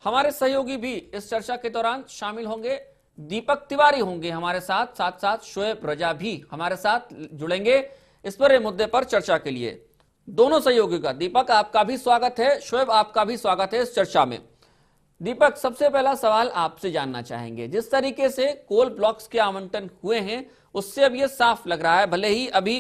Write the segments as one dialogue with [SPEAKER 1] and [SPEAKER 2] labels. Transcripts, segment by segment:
[SPEAKER 1] हमारे सहयोगी भी इस चर्चा के दौरान शामिल होंगे। दीपक तिवारी होंगे हमारे साथ, साथ साथ शोएब रजा भी हमारे साथ जुड़ेंगे इस पर मुद्दे पर चर्चा के लिए। दोनों सहयोगियों का, दीपक आपका भी स्वागत है, शोएब आपका भी स्वागत है इस चर्चा में। दीपक, सबसे पहला सवाल आपसे जानना चाहेंगे, जिस तरीके से कोल ब्लॉक्स के आवंटन हुए हैं उससे अब यह साफ लग रहा है, भले ही अभी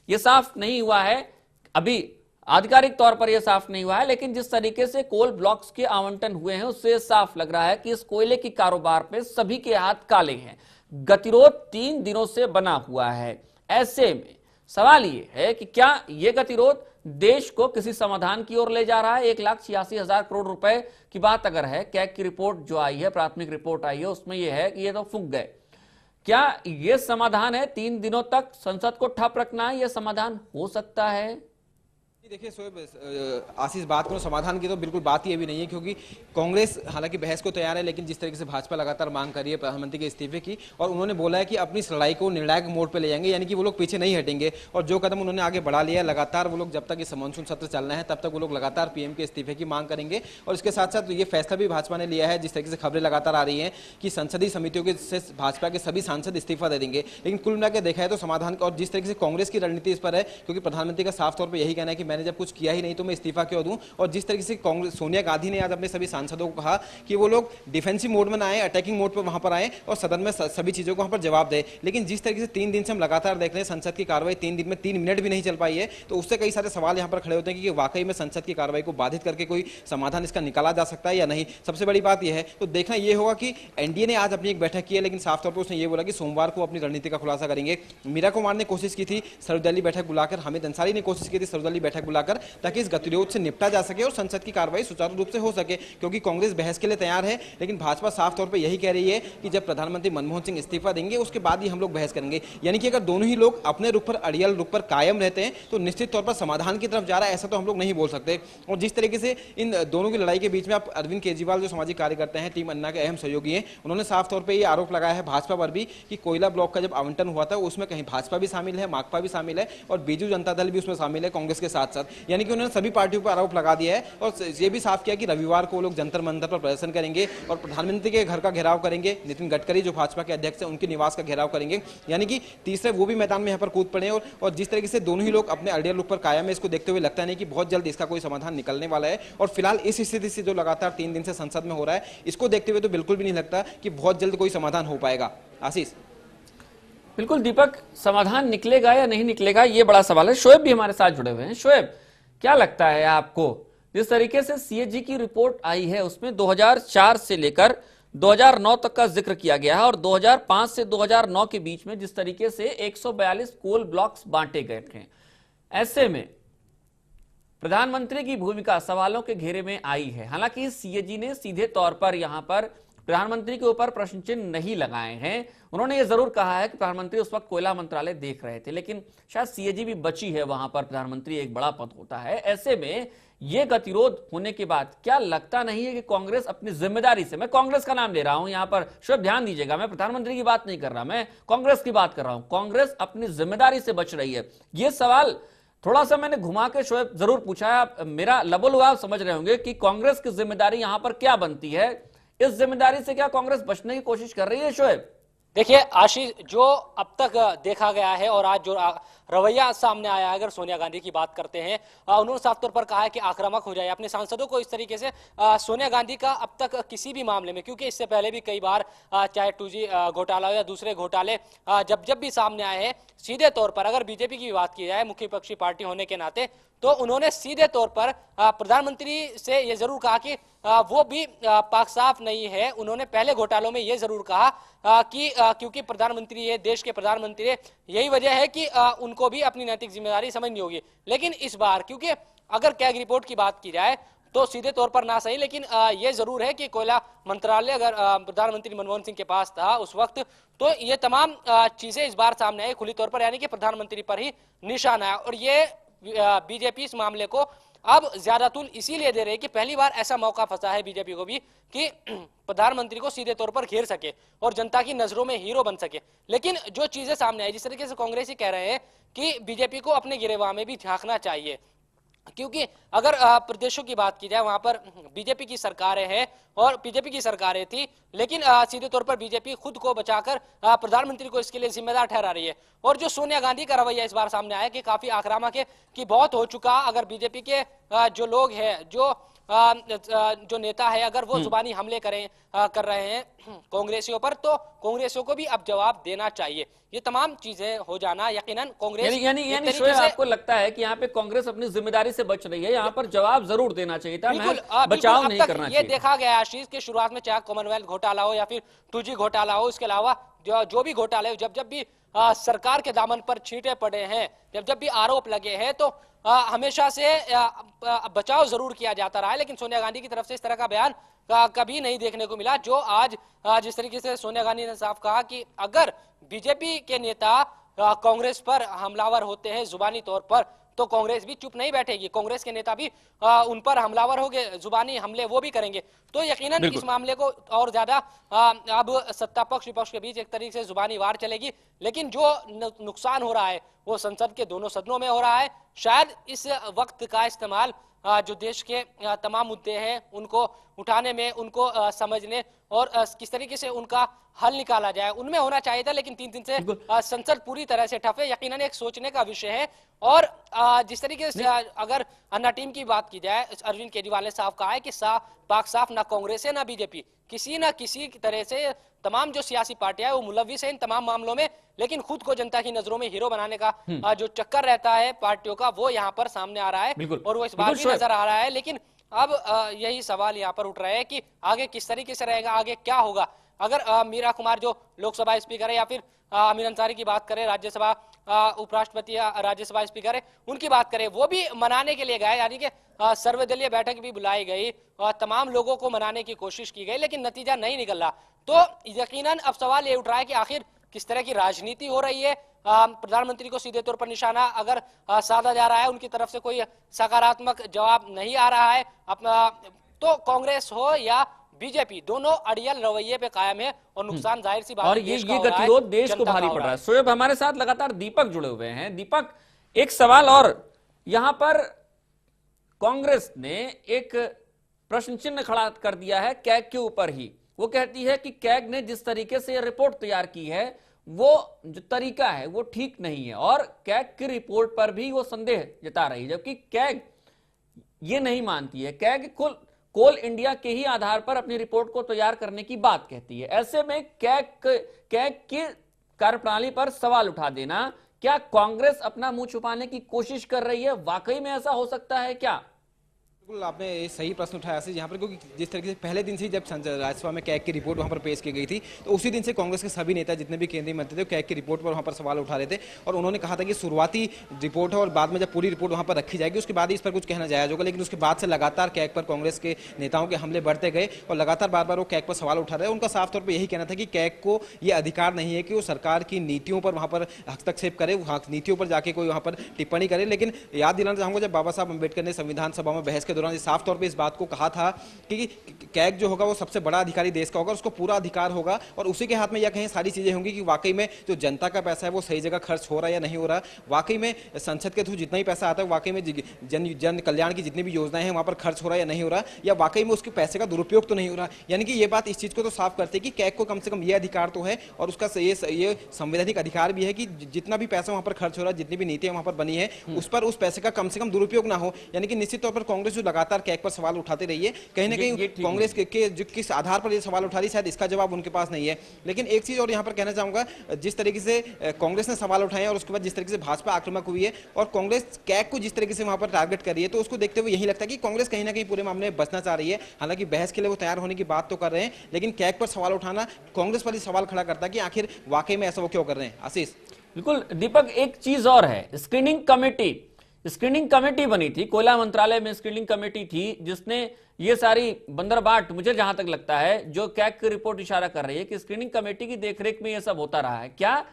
[SPEAKER 1] यह साफ नहीं हुआ है, अभी आधिकारिक तौर पर यह साफ नहीं हुआ है, लेकिन जिस तरीके से कोल ब्लॉक्स के आवंटन हुए हैं उससे साफ लग रहा है कि इस कोयले की कारोबार पे सभी के हाथ काले हैं। गतिरोध 3 दिनों से बना हुआ है। ऐसे में सवाल यह है कि क्या यह गतिरोध देश को किसी समाधान की ओर ले जा रहा है? 1,86,000 करोड़ रुपए की बात अगर है, कैग की रिपोर्ट जो आई है, प्राथमिक रिपोर्ट आई है, उसमें यह है कि ये तो फूंक गए। क्या यह समाधान है? 3 दिनों तक संसद को ठप रखना है, यह समाधान हो सकता है?
[SPEAKER 2] देखिए शोएब, आशीष बात करो समाधान की तो बिल्कुल बात ही अभी नहीं है, क्योंकि कांग्रेस हालांकि बहस को तैयार है, लेकिन जिस तरीके से भाजपा लगातार मांग कर रही है प्रधानमंत्री के इस्तीफे की, और उन्होंने बोला है कि अपनी इस लड़ाई को निर्णायक मोड पे ले जाएंगे, यानी कि वो लोग पीछे नहीं हटेंगे। और जो कदम उन्होंने आगे बढ़ा लिया है, लगातार वो लोग जब तक इस मानसून सत्र चलना है तब तक वो लोग लगातार पीएम के इस्तीफे की मांग करेंगे। और इसके साथ साथ ये फैसला भी भाजपा ने लिया है, जिस तरीके से खबरें लगातार आ रही है कि संसदीय समितियों के से भाजपा के सभी सांसद इस्तीफा दे देंगे। लेकिन कुल मिलाकर देखा है तो समाधान का, और जिस तरीके से कांग्रेस की रणनीति इस पर है, क्योंकि प्रधानमंत्री का साफ तौर पर यही कहना है कि मैंने जब कुछ किया ही नहीं तो मैं इस्तीफा क्यों दूं। और जिस तरीके से कांग्रेस सोनिया गांधी ने आज अपने सभी सांसदों को कहा कि वो लोग डिफेंसिव मोड में ना आए, अटैकिंग मोड पर वहां पर आए और सदन में सभी चीजों को वहां पर जवाब दे। लेकिन जिस तरीके से 3 दिन से हम लगातार देख रहे हैं संसद की कार्रवाई 3 दिन में 3 मिनट भी नहीं चल पाई है, तो उससे कई सारे सवाल यहां पर खड़े होते हैं कि वाकई में संसद की कार्रवाई को बाधित करके कोई समाधान इसका निकाला जा सकता है या नहीं। सबसे बड़ी बात यह है, तो देखना यह होगा कि एनडीए ने आज अपनी एक बैठक की है, लेकिन साफ तौर पर उसने ये बोला कि सोमवार को अपनी रणनीति का खुलासा करेंगे। मीरा कुमार ने कोशिश की थी सर्वदलीय बैठक बुलाकर, हामिद अंसारी ने कोशिश की थी सर्वदलीय बैठक बुलाकर, ताकि इस गतिरोध से निपटा जा सके और संसद की कार्रवाई सुचारू रूप से हो सके, क्योंकि कांग्रेस बहस के लिए तैयार है। लेकिन भाजपा साफ तौर पर यही कह रही है कि जब प्रधानमंत्री मनमोहन सिंह इस्तीफा देंगे उसके बाद ही हम लोग बहस करेंगे। यानी कि अगर दोनों ही लोग अपने रुख पर, अड़ियल रुख पर कायम रहते हैं तो निश्चित तौर पर समाधान की तरफ जा रहा है, ऐसा तो हम लोग नहीं बोल सकते। और जिस तरीके से इन दोनों की लड़ाई के बीच में आप अरविंद केजरीवाल जो सामाजिक कार्यकर्ता हैं, टीम अन्ना के अहम सहयोगी हैं, उन्होंने साफ तौर पर यह आरोप लगाया है भाजपा पर भी कि कोयला ब्लॉक का जब आवंटन हुआ था उसमें कहीं भाजपा भी शामिल है, माकपा भी शामिल है और बीजू जनता दल भी उसमें शामिल है कांग्रेस के साथ साथ। यानी कि उन्होंने सभी पार्टियों पर आरोप लगा दिया है और ये भी साफ किया कि रविवार को वो लोग जंतर मंतर पर प्रदर्शन करेंगे और प्रधानमंत्री के घर का घेराव करेंगे, नितिन गडकरी जो भाजपा के अध्यक्ष हैं उनके निवास का घेराव करेंगे। यानी कि तीसरे वो भी मैदान में यहाँ पर कूद पड़े। और जिस तरीके से दोनों ही लोग अपने अड़ियल रुख पर कायम है, इसको देखते हुए लगता नहीं कि बहुत जल्द इसका कोई समाधान निकलने वाला है। और फिलहाल इस स्थिति से जो लगातार 3 दिन से संसद में हो रहा है, इसको देखते हुए तो बिल्कुल भी नहीं लगता कि बहुत जल्द कोई समाधान हो पाएगा। आशीष।
[SPEAKER 1] बिल्कुल दीपक, समाधान निकलेगा या नहीं निकलेगा ये बड़ा सवाल है। शोएब भी हमारे साथ जुड़े हुए हैं। शोएब, क्या लगता है आपको, जिस तरीके से सीएजी की रिपोर्ट आई है उसमें 2004 से लेकर 2009 तक का जिक्र किया गया है और 2005 से 2009 के बीच में जिस तरीके से 142 कोल ब्लॉक्स बांटे गए थे, ऐसे में प्रधानमंत्री की भूमिका सवालों के घेरे में आई है। हालांकि सीएजी ने सीधे तौर पर यहां पर प्रधानमंत्री के ऊपर प्रश्न चिन्ह नहीं लगाए हैं। उन्होंने यह जरूर कहा है कि प्रधानमंत्री उस वक्त कोयला मंत्रालय देख रहे थे, लेकिन शायद सीएजी भी बची है, वहां पर प्रधानमंत्री एक बड़ा पद होता है। ऐसे में यह गतिरोध होने के बाद क्या लगता नहीं है कि कांग्रेस अपनी जिम्मेदारी से, मैं कांग्रेस का नाम ले रहा हूं यहां पर, शोएब ध्यान दीजिएगा, मैं प्रधानमंत्री की बात नहीं कर रहा, मैं कांग्रेस की बात कर रहा हूं, कांग्रेस अपनी जिम्मेदारी से बच रही है? यह सवाल थोड़ा सा मैंने घुमा के शोएब जरूर पूछा है, मेरा लबोलुआ आप समझ रहे होंगे कि कांग्रेस की जिम्मेदारी यहां पर क्या बनती है। इस जिम्मेदारी से क्या कांग्रेस बचने की कोशिश कर रही है? शोएब
[SPEAKER 3] देखिए आशीष, जो अब तक देखा गया है और आज जो रवैया सामने आया है, अगर सोनिया गांधी की बात करते हैं, उन्होंने साफ तौर पर कहा है कि आक्रामक हो जाए अपने सांसदों को इस तरीके से। सोनिया गांधी का अब तक किसी भी मामले में, क्योंकि इससे पहले भी कई बार चाहे 2G घोटाला हो या दूसरे घोटाले जब भी सामने आए हैं, सीधे तौर पर अगर बीजेपी की बात की जाए मुख्य विपक्षी पार्टी होने के नाते, तो उन्होंने सीधे तौर पर प्रधानमंत्री से यह जरूर कहा कि वो भी पाक साफ नहीं है। उन्होंने पहले घोटालों में यह जरूर कहा कि क्योंकि प्रधानमंत्री है, देश के प्रधानमंत्री है, यही वजह है कि उनको भी अपनी नैतिक जिम्मेदारी समझनी होगी। लेकिन इस बार क्योंकि अगर कैग रिपोर्ट की बात की जाए तो सीधे तौर पर ना सही, लेकिन यह जरूर है कि कोयला मंत्रालय अगर प्रधानमंत्री मनमोहन सिंह के पास था उस वक्त, तो ये तमाम चीजें इस बार सामने आई खुली तौर पर, यानी कि प्रधानमंत्री पर ही निशाना है। और ये बीजेपी इस मामले को अब ज्यादा तूल इसीलिए दे रहे हैं कि पहली बार ऐसा मौका फंसा है बीजेपी को भी कि प्रधानमंत्री को सीधे तौर पर घेर सके और जनता की नजरों में हीरो बन सके। लेकिन जो चीजें सामने आई, जिस तरीके से कांग्रेस ही कह रहे हैं कि बीजेपी को अपने गिरेबान में भी झांकना चाहिए, क्योंकि अगर प्रदेशों की बात की जाए वहां पर बीजेपी की सरकारें हैं और बीजेपी की सरकारें थी, लेकिन सीधे तौर पर बीजेपी खुद को बचाकर प्रधानमंत्री को इसके लिए जिम्मेदार ठहरा रही है। और जो सोनिया गांधी का रवैया इस बार सामने आया कि काफी आक्रामक है, कि बहुत हो चुका, अगर बीजेपी के जो लोग हैं, जो नेता है, अगर वो जुबानी हमले कर रहे हैं कांग्रेसियों पर, तो कांग्रेसियों को भी अब जवाब देना चाहिए। ये तमाम चीजें हो जाना यकीनन कांग्रेस
[SPEAKER 1] यानी शोएब, आपको लगता है कि यहाँ पे कांग्रेस अपनी जिम्मेदारी से बच रही है, यहाँ पर जवाब जरूर देना चाहिए था, बचाव नहीं करना चाहिए।
[SPEAKER 3] ये देखा गया आशीष के शुरुआत में, चाहे कॉमनवेल्थ घोटाला हो या फिर 2G घोटाला हो, इसके अलावा जो भी घोटाले हो, जब भी सरकार के दामन पर छींटे पड़े हैं, जब भी आरोप लगे हैं, तो हमेशा से बचाव जरूर किया जाता रहा है। लेकिन सोनिया गांधी की तरफ से इस तरह का बयान कभी नहीं देखने को मिला। जो आज जिस तरीके से सोनिया गांधी ने साफ कहा कि अगर बीजेपी के नेता कांग्रेस पर हमलावर होते हैं जुबानी तौर पर, तो कांग्रेस भी चुप नहीं बैठेगी, कांग्रेस के नेता भी उन पर हमलावर होंगे, जुबानी हमले वो भी करेंगे। तो यकीनन इस मामले को और ज्यादा अब सत्ता पक्ष विपक्ष के बीच एक तरीके से जुबानी वार चलेगी। लेकिन जो नुकसान हो रहा है वो संसद के दोनों सदनों में हो रहा है। शायद इस वक्त का इस्तेमाल जो देश के तमाम मुद्दे हैं उनको उठाने में, उनको समझने और किस तरीके से उनका हल निकाला जाए, उनमें होना चाहिए था। लेकिन 3 दिन से संसद पूरी तरह से ठप है, यकीनन एक सोचने का विषय है। और जिस तरीके से अगर अन्ना टीम की बात की जाए, अरविंद केजरीवाल ने साफ कहा है कि पाक साफ ना कांग्रेस है ना बीजेपी, किसी ना किसी तरह से तमाम जो सियासी पार्टियां वो मुलविस है इन तमाम मामलों में। लेकिन खुद को जनता की नजरों में हीरो बनाने का जो चक्कर रहता है पार्टियों का, वो यहाँ पर सामने आ रहा है और वो इस बार भी नजर आ रहा है। लेकिन अब यही सवाल यहाँ पर उठ रहा है कि आगे किस तरीके से रहेगा, आगे क्या होगा। अगर मीरा कुमार जो लोकसभा स्पीकर है, या फिर अमीर अंसारी की बात करें, राज्यसभा उपराष्ट्रपति या राज्यसभा स्पीकर है, उनकी बात करें, वो भी मनाने के लिए गए, यानी कि सर्वदलीय बैठक भी बुलाई गई और तमाम लोगों को मनाने की कोशिश की गई, लेकिन नतीजा नहीं निकल रहा। तो यकीनन अब सवाल ये उठ रहा है कि आखिर किस तरह की राजनीति हो रही है। प्रधानमंत्री को सीधे तौर पर निशाना अगर साधा जा रहा है, उनकी तरफ से कोई सकारात्मक जवाब नहीं आ रहा है, तो कांग्रेस हो या बीजेपी, दोनों अड़ियल रवैये पे कायम है और नुकसान जाहिर सी बात है,
[SPEAKER 1] और ये गतिरोध देश को भारी पड़ रहा है। शोएब, हमारे साथ लगातार दीपक जुड़े हुए हैं। दीपक, एक सवाल और, यहां पर कांग्रेस ने एक प्रश्न चिन्ह खड़ा कर दिया है कैग के ऊपर ही। वो कहती है कि कैग ने जिस तरीके से रिपोर्ट तैयार की है, वो जो तरीका है वो ठीक नहीं है, और कैग की रिपोर्ट पर भी वो संदेह जता रही है, जबकि कैग ये नहीं मानती है। कैग कोल इंडिया के ही आधार पर अपनी रिपोर्ट को तैयार करने की बात कहती है। ऐसे में कैग की कार्यप्रणाली पर सवाल उठा देना, क्या कांग्रेस अपना मुंह छुपाने की कोशिश कर रही है? वाकई में ऐसा हो सकता है क्या?
[SPEAKER 2] बिल्कुल आपने सही प्रश्न उठाया यहाँ पर, क्योंकि जिस तरीके से पहले दिन से जब राज्यसभा में कैग की रिपोर्ट वहाँ पर पेश की गई थी, तो उसी दिन से कांग्रेस के सभी नेता जितने भी केंद्रीय मंत्री थे कैग की रिपोर्ट पर वहाँ पर सवाल उठा रहे थे। और उन्होंने कहा था कि शुरुआती रिपोर्ट है और बाद में जब पूरी रिपोर्ट वहाँ पर रखी जाएगी उसके बाद ही इस पर कुछ कहना जायज होगा। लेकिन उसके बाद से लगातार कैग पर कांग्रेस के नेताओं के हमले बढ़ते गए और लगातार बार बार वो कैग पर सवाल उठा रहे हैं। उनका साफ तौर पर यही कहना था कि कैग को ये अधिकार नहीं है कि वो सरकार की नीतियों पर वहाँ पर हस्तक्षेप करे, नीतियों पर जाके कोई वहाँ पर टिप्पणी करे। लेकिन याद दिलाना चाहूंगा, जब बाबा साहब अम्बेडकर ने संविधान सभा में बहस के दौरान साफ तौर पर इस बात को कहा था कि कैग जो होगा वो सबसे बड़ा अधिकारी देश का होगा, उसको पूरा अधिकार होगा और उसी के हाथ में यह कहीं सारी चीजें होंगी कि वाकई में जो जनता का पैसा है वो सही जगह खर्च हो रहा है या नहीं हो रहा। वाकई में संसद के थ्रू जितना ही पैसा आता है वाकई में जन कल्याण की जितनी भी योजनाएं हैं वहां पर खर्च हो रहा है या नहीं हो रहा, या वाकई में उसके पैसे का दुरुपयोग तो नहीं हो रहा। यानी कि ये बात इस चीज को तो साफ करते कि कैग को कम से कम ये अधिकार तो है और उसका ये संवैधानिक अधिकार भी है कि जितना भी पैसा वहां पर खर्च हो रहा है, जितनी भी नीतियां वहां पर बनी है, उस पर उस पैसे का कम से कम दुरुपयोग ना हो। यानी कि निश्चित तौर पर कांग्रेस जो लगातार कैग पर सवाल उठाते रही है, कहीं ना कहीं कांग्रेस के जो किस आधार पर ये सवाल उठा रही, शायद इसका जवाब उनके पास नहीं है। लेकिन एक चीज और यहां पर कहना चाहूंगा, जिस तरीके से कांग्रेस ने सवाल उठाए और उसके बाद जिस तरीके से भाजपा आक्रामक हुई है और कांग्रेस कैग को जिस तरीके से वहां पर टारगेट कर रही है, तो उसको देखते हुए यही लगता है कि कांग्रेस कहीं ना कहीं पूरे मामले में बचना चाह रही है। हालांकि बहस के लिए वो तैयार होने की बात तो कर रहे हैं, लेकिन कैग पर सवाल उठाना कांग्रेस पर ही सवाल खड़ा करता है कि आखिर वाकई में ऐसा वो क्यों कर रहे हैं। आशीष,
[SPEAKER 1] बिल्कुल दीपक, एक चीज और है, स्क्रीनिंग कमेटी बनी थी, कोयला मंत्रालय में स्क्रीनिंग कमेटी थी जिसने ये सारी बंदरबाट, मुझे जहां तक लगता है जो कैग की रिपोर्ट इशारा कर रही है कि स्क्रीनिंग कमेटी की देखरेख में ये सब होता रहा है। क्या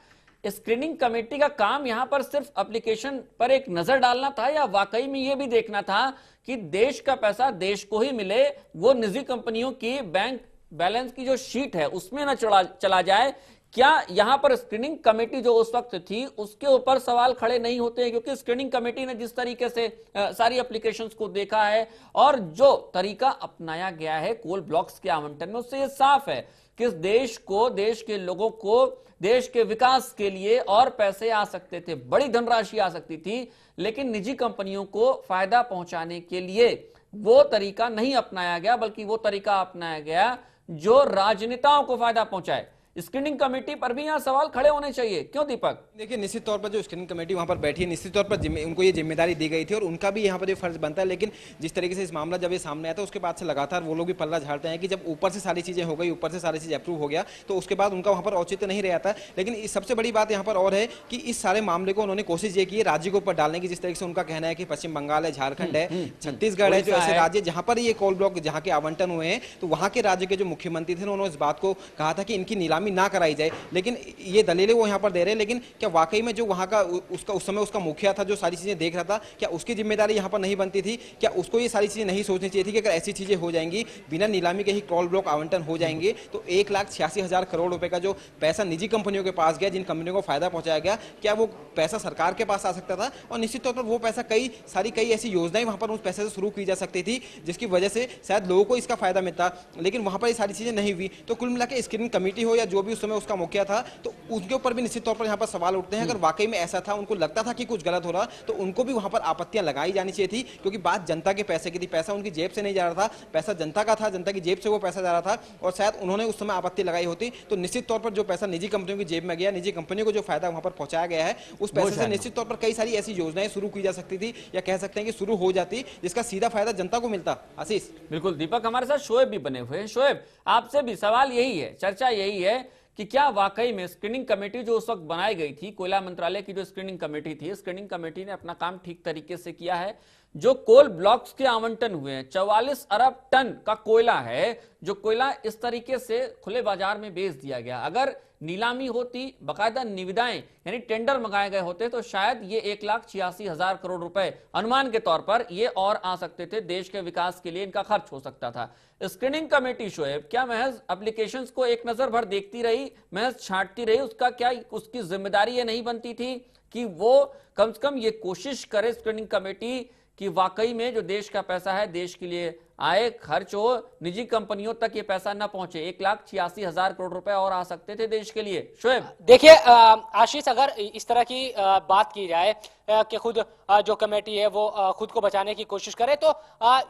[SPEAKER 1] स्क्रीनिंग कमेटी का काम यहां पर सिर्फ एप्लीकेशन पर एक नजर डालना था, या वाकई में ये भी देखना था कि देश का पैसा देश को ही मिले, वो निजी कंपनियों की बैंक बैलेंस की जो शीट है उसमें ना चला जाए? क्या यहां पर स्क्रीनिंग कमेटी जो उस वक्त थी उसके ऊपर सवाल खड़े नहीं होते हैं? क्योंकि स्क्रीनिंग कमेटी ने जिस तरीके से सारी एप्लीकेशंस को देखा है और जो तरीका अपनाया गया है कोल ब्लॉक्स के आवंटन में, उससे ये साफ है कि इस देश को, देश के लोगों को, देश के विकास के लिए और पैसे आ सकते थे, बड़ी धनराशि आ सकती थी, लेकिन निजी कंपनियों को फायदा पहुंचाने के लिए वो तरीका नहीं अपनाया गया, बल्कि वो तरीका अपनाया गया जो राजनेताओं को फायदा पहुंचाए। स्क्रीनिंग कमेटी पर भी यहां सवाल खड़े होने चाहिए, क्यों दीपक?
[SPEAKER 2] देखिए, निश्चित तौर पर जो स्क्रीनिंग कमेटी वहां पर बैठी है, निश्चित तौर पर उनको ये जिम्मेदारी दी गई थी और उनका भी यहाँ पर ये फर्ज बनता है। लेकिन जिस तरीके से इस मामला जब ये सामने आया था उसके बाद से लगातार वो लोग भी पल्ला झाड़ते हैं कि जब ऊपर से सारी चीजें हो गई, ऊपर से सारी चीजें अप्रूव हो गया, तो उसके बाद उनका वहां पर औचित्य नहीं रहता। लेकिन सबसे बड़ी बात यहाँ पर और है कि इस सारे मामले को उन्होंने कोशिश ये की है राज्य के ऊपर डालने की। जिस तरीके से उनका कहना है कि पश्चिम बंगाल है, झारखंड है, छत्तीसगढ़ है, जो ऐसे राज्य जहां पर ये कोल ब्लॉक जहां के आवंटन हुए हैं, तो वहां के राज्य के जो मुख्यमंत्री थे उन्होंने इस बात को कहा था कि इनकी नीलामी ना कराई जाए। लेकिन ये दलीलें वो यहाँ पर दे रहे हैं, लेकिन क्या वाकई में जो वहाँ का उसका उस समय उसका मुखिया था जो सारी चीजें देख रहा था, क्या उसकी जिम्मेदारी यहाँ पर नहीं बनती थी? क्या उसको ये सारी चीजें नहीं सोचनी चाहिए थी कि अगर ऐसी चीजें हो जाएंगी, बिना नीलामी के ही कोल ब्लॉक आवंटन हो जाएंगे, तो 1,86,000 करोड़ रुपए का जो पैसा निजी कंपनियों के पास गया, जिन कंपनियों को फायदा पहुंचाया गया, क्या वो पैसा सरकार के पास आ सकता था? और निश्चित तौर पर वो पैसा कई ऐसी योजनाएं वहां पर उस पैसे से शुरू की जा सकती थी जिसकी वजह से शायद लोगों को इसका फायदा मिलता, लेकिन वहां पर ये सारी चीजें नहीं हुई। तो कुल मिलाकर स्क्रीनिंग कमेटी हो या जो भी उस समय उसका मुखिया था, तो उनके ऊपर भी निश्चित तौर पर यहाँ पर सवाल उठते हैं। अगर वाकई में ऐसा था, उनको लगता था कि कुछ गलत हो रहा, तो उनको भी वहां पर आपत्तियां लगाई जानी चाहिए थी, क्योंकि बात जनता के पैसे की थी। पैसा उनकी जेब से नहीं जा रहा था, पैसा जनता का था, जनता की जेब से वो पैसा जा रहा था। और शायद उन्होंने उस समय आपत्ति लगाई होती तो निश्चित तौर पर जो पैसा निजी कंपनियों की जेब में गया, निजी कंपनियों को जो फायदा वहां पर पहुंचाया गया है, उस पैसे से निश्चित तौर पर कई सारी ऐसी योजनाएं शुरू की जा सकती थी, या कह सकते हैं कि शुरू हो जाती, जिसका सीधा फायदा जनता को मिलता। आशीष,
[SPEAKER 1] बिल्कुल दीपक, हमारे साथ शोएब भी बने हुए हैं। शोएब, आपसे भी सवाल यही है, चर्चा यही है कि क्या वाकई में स्क्रीनिंग कमेटी जो उस वक्त बनाई गई थी, कोयला मंत्रालय की जो स्क्रीनिंग कमेटी थी, स्क्रीनिंग कमेटी ने अपना काम ठीक तरीके से किया है? जो कोल ब्लॉक्स के आवंटन हुए हैं, 44 अरब टन का कोयला है, जो कोयला इस तरीके से खुले बाजार में बेच दिया गया, अगर नीलामी होती, बाकायदा निविदाएं यानी टेंडर मंगाए गए होते, तो शायद ये 1,86,000 करोड़ रुपए अनुमान के तौर पर ये और आ सकते थे, देश के विकास के लिए इनका खर्च हो सकता था। स्क्रीनिंग कमेटी शोएब क्या महज एप्लीकेशंस को एक नजर भर देखती रही, महज छांटती रही? उसका क्या उसकी जिम्मेदारी ये नहीं बनती थी कि वो कम से कम ये कोशिश करे स्क्रीनिंग कमेटी कि वाकई में जो देश का पैसा है, देश के लिए आए, खर्च हो, निजी कंपनियों तक ये पैसा न पहुंचे? 1,86,000 करोड़ रुपए और आ सकते थे देश के लिए। शोएब,
[SPEAKER 3] देखिए आशीष, अगर इस तरह की बात की जाए कि खुद जो कमेटी है वो खुद को बचाने की कोशिश करे, तो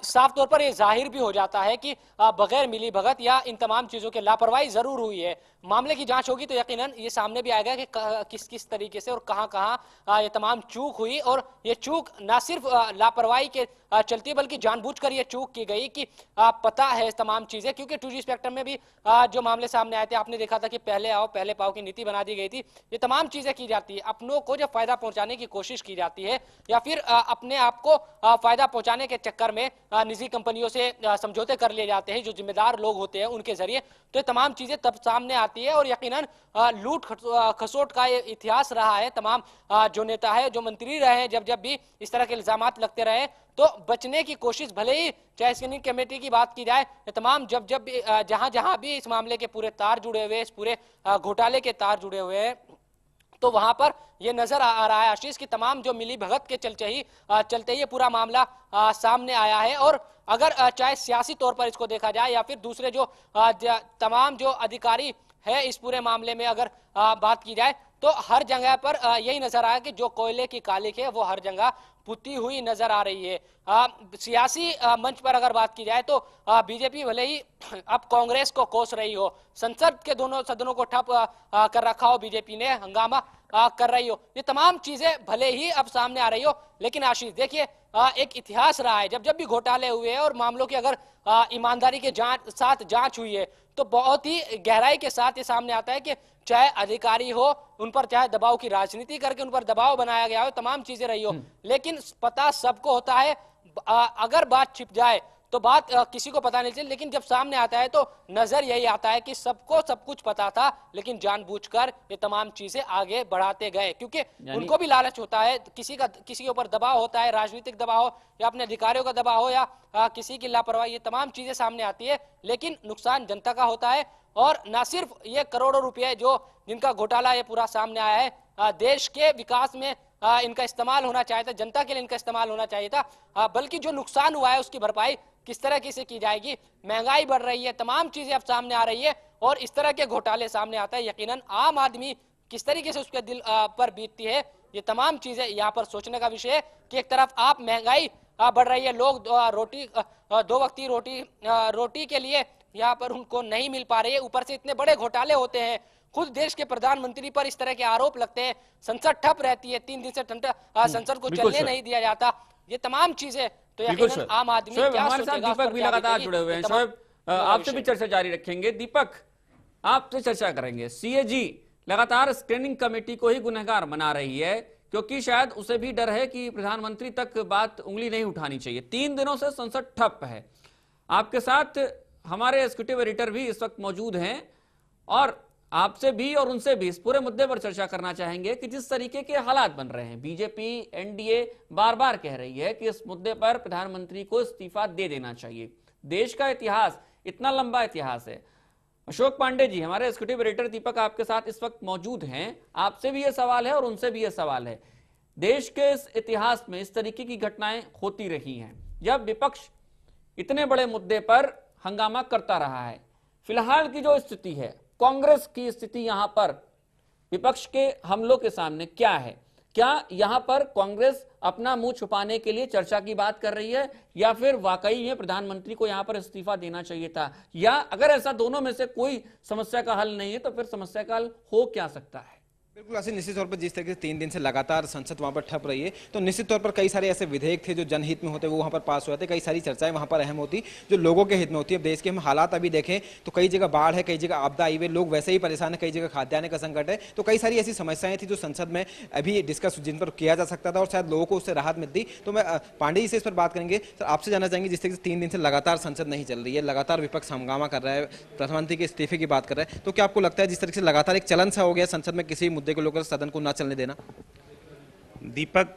[SPEAKER 3] साफ तौर पर ये जाहिर भी हो जाता है कि बगैर मिली भगत या इन तमाम चीजों के लापरवाही जरूर हुई है। मामले की जांच होगी तो यकीनन ये सामने भी आएगा कि किस किस तरीके से और कहां कहां ये तमाम चूक हुई, और ये चूक ना सिर्फ लापरवाही के चलती है, बल्कि जानबूझकर ये चूक की गई कि पता है तमाम चीजें। क्योंकि 2G स्पेक्ट्रम में भी जो मामले सामने आए थे, आपने देखा था कि पहले आओ पहले पाओ की नीति बना दी गई थी। ये तमाम चीजें की जाती है, अपनों को जब फायदा पहुंचाने की कोशिश की जाती है, या फिर अपने आप को फायदा पहुंचाने के चक्कर में निजी कंपनियों से समझौते कर लिए जाते हैं जो जिम्मेदार लोग होते हैं उनके जरिए, तो ये तमाम चीजें तब सामने आती है। और यकीनन लूट खसोट का ये इतिहास रहा है। तमाम जो नेता है, जो मंत्री रहे हैं, जब भी इस तरह के इल्जामात लगते रहे, तो बचने की कोशिश, भले ही चाहे स्क्रीनिंग कमेटी की बात की जाए, तमाम जब भी जहां भी इस मामले के पूरे तार जुड़े हुए, इस पूरे घोटाले के तार जुड़े हुए हैं, तो वहां पर यह नजर आ रहा है आशीष कि तमाम जो मिली भगत के चलते ही पूरा मामला सामने आया है। और अगर चाहे सियासी तौर पर इसको देखा जाए या फिर दूसरे जो तमाम जो अधिकारी है इस पूरे मामले में अगर बात की जाए, तो हर जगह पर यही नजर आया कि जो कोयले की कालिख है वो हर जगह पुती हुई नजर आ रही है। सियासी मंच पर अगर बात की जाए तो बीजेपी भले ही अब कांग्रेस को कोस रही हो, संसद के दोनों सदनों को ठप कर रखा हो, बीजेपी ने हंगामा कर रही हो, ये तमाम चीजें भले ही अब सामने आ रही हो, लेकिन आशीष देखिए एक इतिहास रहा है। जब भी घोटाले हुए हैं और मामलों की अगर ईमानदारी के साथ जांच हुई है, तो बहुत ही गहराई के साथ ये सामने आता है कि चाहे अधिकारी हो, उन पर चाहे दबाव की राजनीति करके उन पर दबाव बनाया गया हो, तमाम चीजें रही हो, लेकिन पता सबको होता है। अगर बात छिप जाए तो बात किसी को पता नहीं चले, लेकिन जब सामने आता है तो नजर यही आता है कि सबको सब कुछ पता था, लेकिन जानबूझकर ये तमाम चीजें आगे बढ़ाते गए, क्योंकि उनको भी लालच होता है, किसी के ऊपर दबाव होता है, राजनीतिक दबाव हो या अपने अधिकारियों का दबाव हो या किसी की लापरवाही, ये तमाम चीजें सामने आती है, लेकिन नुकसान जनता का होता है। और न सिर्फ ये करोड़ों रुपए जो जिनका घोटाला ये पूरा सामने आया है, देश के विकास में इनका इस्तेमाल होना चाहिए था, जनता के लिए इनका इस्तेमाल होना चाहिए था, बल्कि जो नुकसान हुआ है उसकी भरपाई किस तरह से की जाएगी। महंगाई बढ़ रही है, तमाम चीजें अब सामने आ रही है और इस तरह के घोटाले सामने आता है, यकीनन आम आदमी किस तरीके से उसके दिल पर बीतती है, ये तमाम चीजें यहाँ पर सोचने का विषय है कि एक तरफ आप महंगाई बढ़ रही है, लोग दो वक्त की रोटी के लिए यहाँ पर उनको नहीं मिल पा रही है, ऊपर से इतने बड़े घोटाले होते हैं, खुद देश के प्रधानमंत्री पर इस तरह के आरोप लगते हैं, संसद ठप रहती है, 3 दिन से संसद को चलने नहीं दिया जाता, ये तमाम चीजें तो यकीनन आम आदमी क्या
[SPEAKER 1] हमारे साथ
[SPEAKER 3] सोचेगा,
[SPEAKER 1] दीपक भी लगातार जुड़े हुए हैं। शोएब, आपसे भी चर्चा जारी रखेंगे। दीपक, आपसे चर्चा करेंगे। सीएजी लगातार स्क्रीनिंग कमेटी को ही गुनहगार बना रही है, क्योंकि शायद उसे भी डर है कि प्रधानमंत्री तक बात उंगली नहीं उठानी चाहिए। 3 दिनों से संसद ठप है। आपके साथ हमारे एग्जीक्यूटिव एडिटर भी इस वक्त मौजूद हैं और आपसे भी और उनसे भी इस पूरे मुद्दे पर चर्चा करना चाहेंगे कि जिस तरीके के हालात बन रहे हैं, बीजेपी एनडीए बार बार कह रही है कि इस मुद्दे पर प्रधानमंत्री को इस्तीफा दे देना चाहिए। देश का इतिहास इतना लंबा इतिहास है। अशोक पांडे जी, हमारे एग्जीक्यूटिव एडिटर दीपक आपके साथ इस वक्त मौजूद हैं। आपसे भी यह सवाल है और उनसे भी यह सवाल है, देश के इस इतिहास में इस तरीके की घटनाएं होती रही हैं जब विपक्ष इतने बड़े मुद्दे पर हंगामा करता रहा है। फिलहाल की जो स्थिति है, कांग्रेस की स्थिति यहां पर विपक्ष के हमलों के सामने क्या है? क्या यहां पर कांग्रेस अपना मुंह छुपाने के लिए चर्चा की बात कर रही है, या फिर वाकई में प्रधानमंत्री को यहां पर इस्तीफा देना चाहिए था? या अगर ऐसा दोनों में से कोई समस्या का हल नहीं है तो फिर समस्या का हल हो क्या सकता है?
[SPEAKER 2] बिल्कुल ऐसे निश्चित तौर पर जिस तरीके से 3 दिन से लगातार संसद वहां पर ठप रही है, तो निश्चित तौर पर कई सारे ऐसे विधेयक थे जो जनहित में होते, वो वहां पर पास हुए थे। कई सारी चर्चाएं वहां पर अहम होती जो लोगों के हित में होती है। अब देश के हम हालात अभी देखें तो कई जगह बाढ़ है, कई जगह आपदा आई हुई, लोग वैसे ही परेशान है, कई जगह खाद्यान्न का संकट है। तो कई सारी ऐसी समस्याएं थी जो संसद में अभी डिस्कस जिन पर किया जा सकता था और शायद लोगों को उससे राहत मिलती। तो मैं पांडे जी से इस पर बात करेंगे। सर, आपसे जानना चाहेंगे, जिस तरीके से 3 दिन से लगातार संसद नहीं चल रही है, लगातार विपक्ष हंगामा कर रहा है, प्रधानमंत्री के इस्तीफे की बात कर रहा है, तो क्या आपको लगता है जिस तरीके से लगातार एक चलन सा हो गया संसद में किसी मुद्दे को लेकर सदन को ना चलने देना?
[SPEAKER 4] दीपक,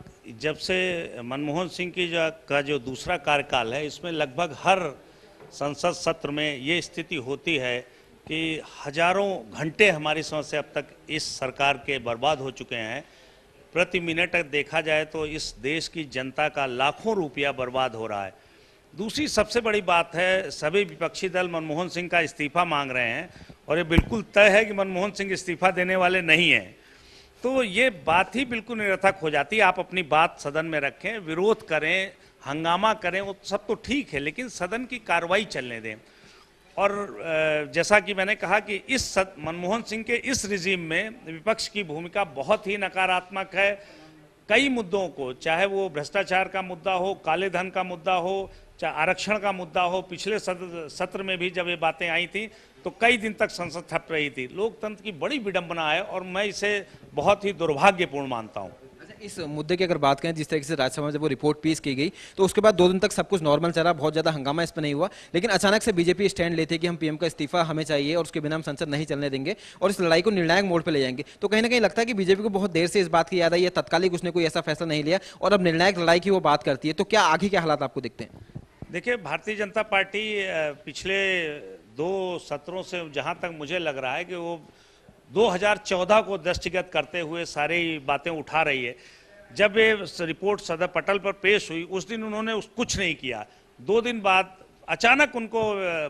[SPEAKER 4] जब से मनमोहन सिंह की का जो दूसरा कार्यकाल है, इसमें लगभग हर संसद सत्र में ये स्थिति होती है कि हजारों घंटे हमारी समस्या अब तक इस सरकार के बर्बाद हो चुके हैं। प्रति मिनट देखा जाए तो इस देश की जनता का लाखों रुपया बर्बाद हो रहा है। दूसरी सबसे बड़ी बात है, सभी विपक्षी दल मनमोहन सिंह का इस्तीफा मांग रहे हैं और ये बिल्कुल तय है कि मनमोहन सिंह इस्तीफा देने वाले नहीं हैं। तो ये बात ही बिल्कुल निरर्थक हो जाती है। आप अपनी बात सदन में रखें, विरोध करें, हंगामा करें, वो सब तो ठीक है, लेकिन सदन की कार्रवाई चलने दें। और जैसा कि मैंने कहा कि इस मनमोहन सिंह के इस रिजीम में विपक्ष की भूमिका बहुत ही नकारात्मक है। कई मुद्दों को, चाहे वो भ्रष्टाचार का मुद्दा हो, काले धन का मुद्दा हो, चाहे आरक्षण का मुद्दा हो, पिछले सत्र में भी जब ये बातें आई थी तो कई दिन तक संसद ठप रही थी। लोकतंत्र की बड़ी विडंबना है और मैं इसे बहुत ही दुर्भाग्यपूर्ण मानता हूँ।
[SPEAKER 2] इस मुद्दे की अगर बात करें, जिस तरीके से राज्यसभा में जब वो रिपोर्ट पेश की गई तो उसके बाद 2 दिन तक सब कुछ नॉर्मल चला, बहुत ज़्यादा हंगामा इस पर नहीं हुआ, लेकिन अचानक से बीजेपी स्टैंड लेती है कि हम पीएम का इस्तीफा हमें चाहिए और उसके बिना हम संसद नहीं चलने देंगे और इस लड़ाई को निर्णायक मोड़ पर ले जाएंगे। तो कहीं ना कहीं लगता है कि बीजेपी को बहुत देर से इस बात की याद आई है, तत्कालिक उसने कोई ऐसा फैसला नहीं लिया और अब निर्णायक लड़ाई की वो बात करती है। तो क्या आगे के हालात आपको दिखते हैं?
[SPEAKER 4] देखिए, भारतीय जनता पार्टी पिछले 2 सत्रों से जहाँ तक मुझे लग रहा है कि वो 2014 को दृष्टिगत करते हुए सारी बातें उठा रही है। जब ये रिपोर्ट सदर पटल पर पेश हुई उस दिन उन्होंने कुछ नहीं किया। 2 दिन बाद अचानक उनको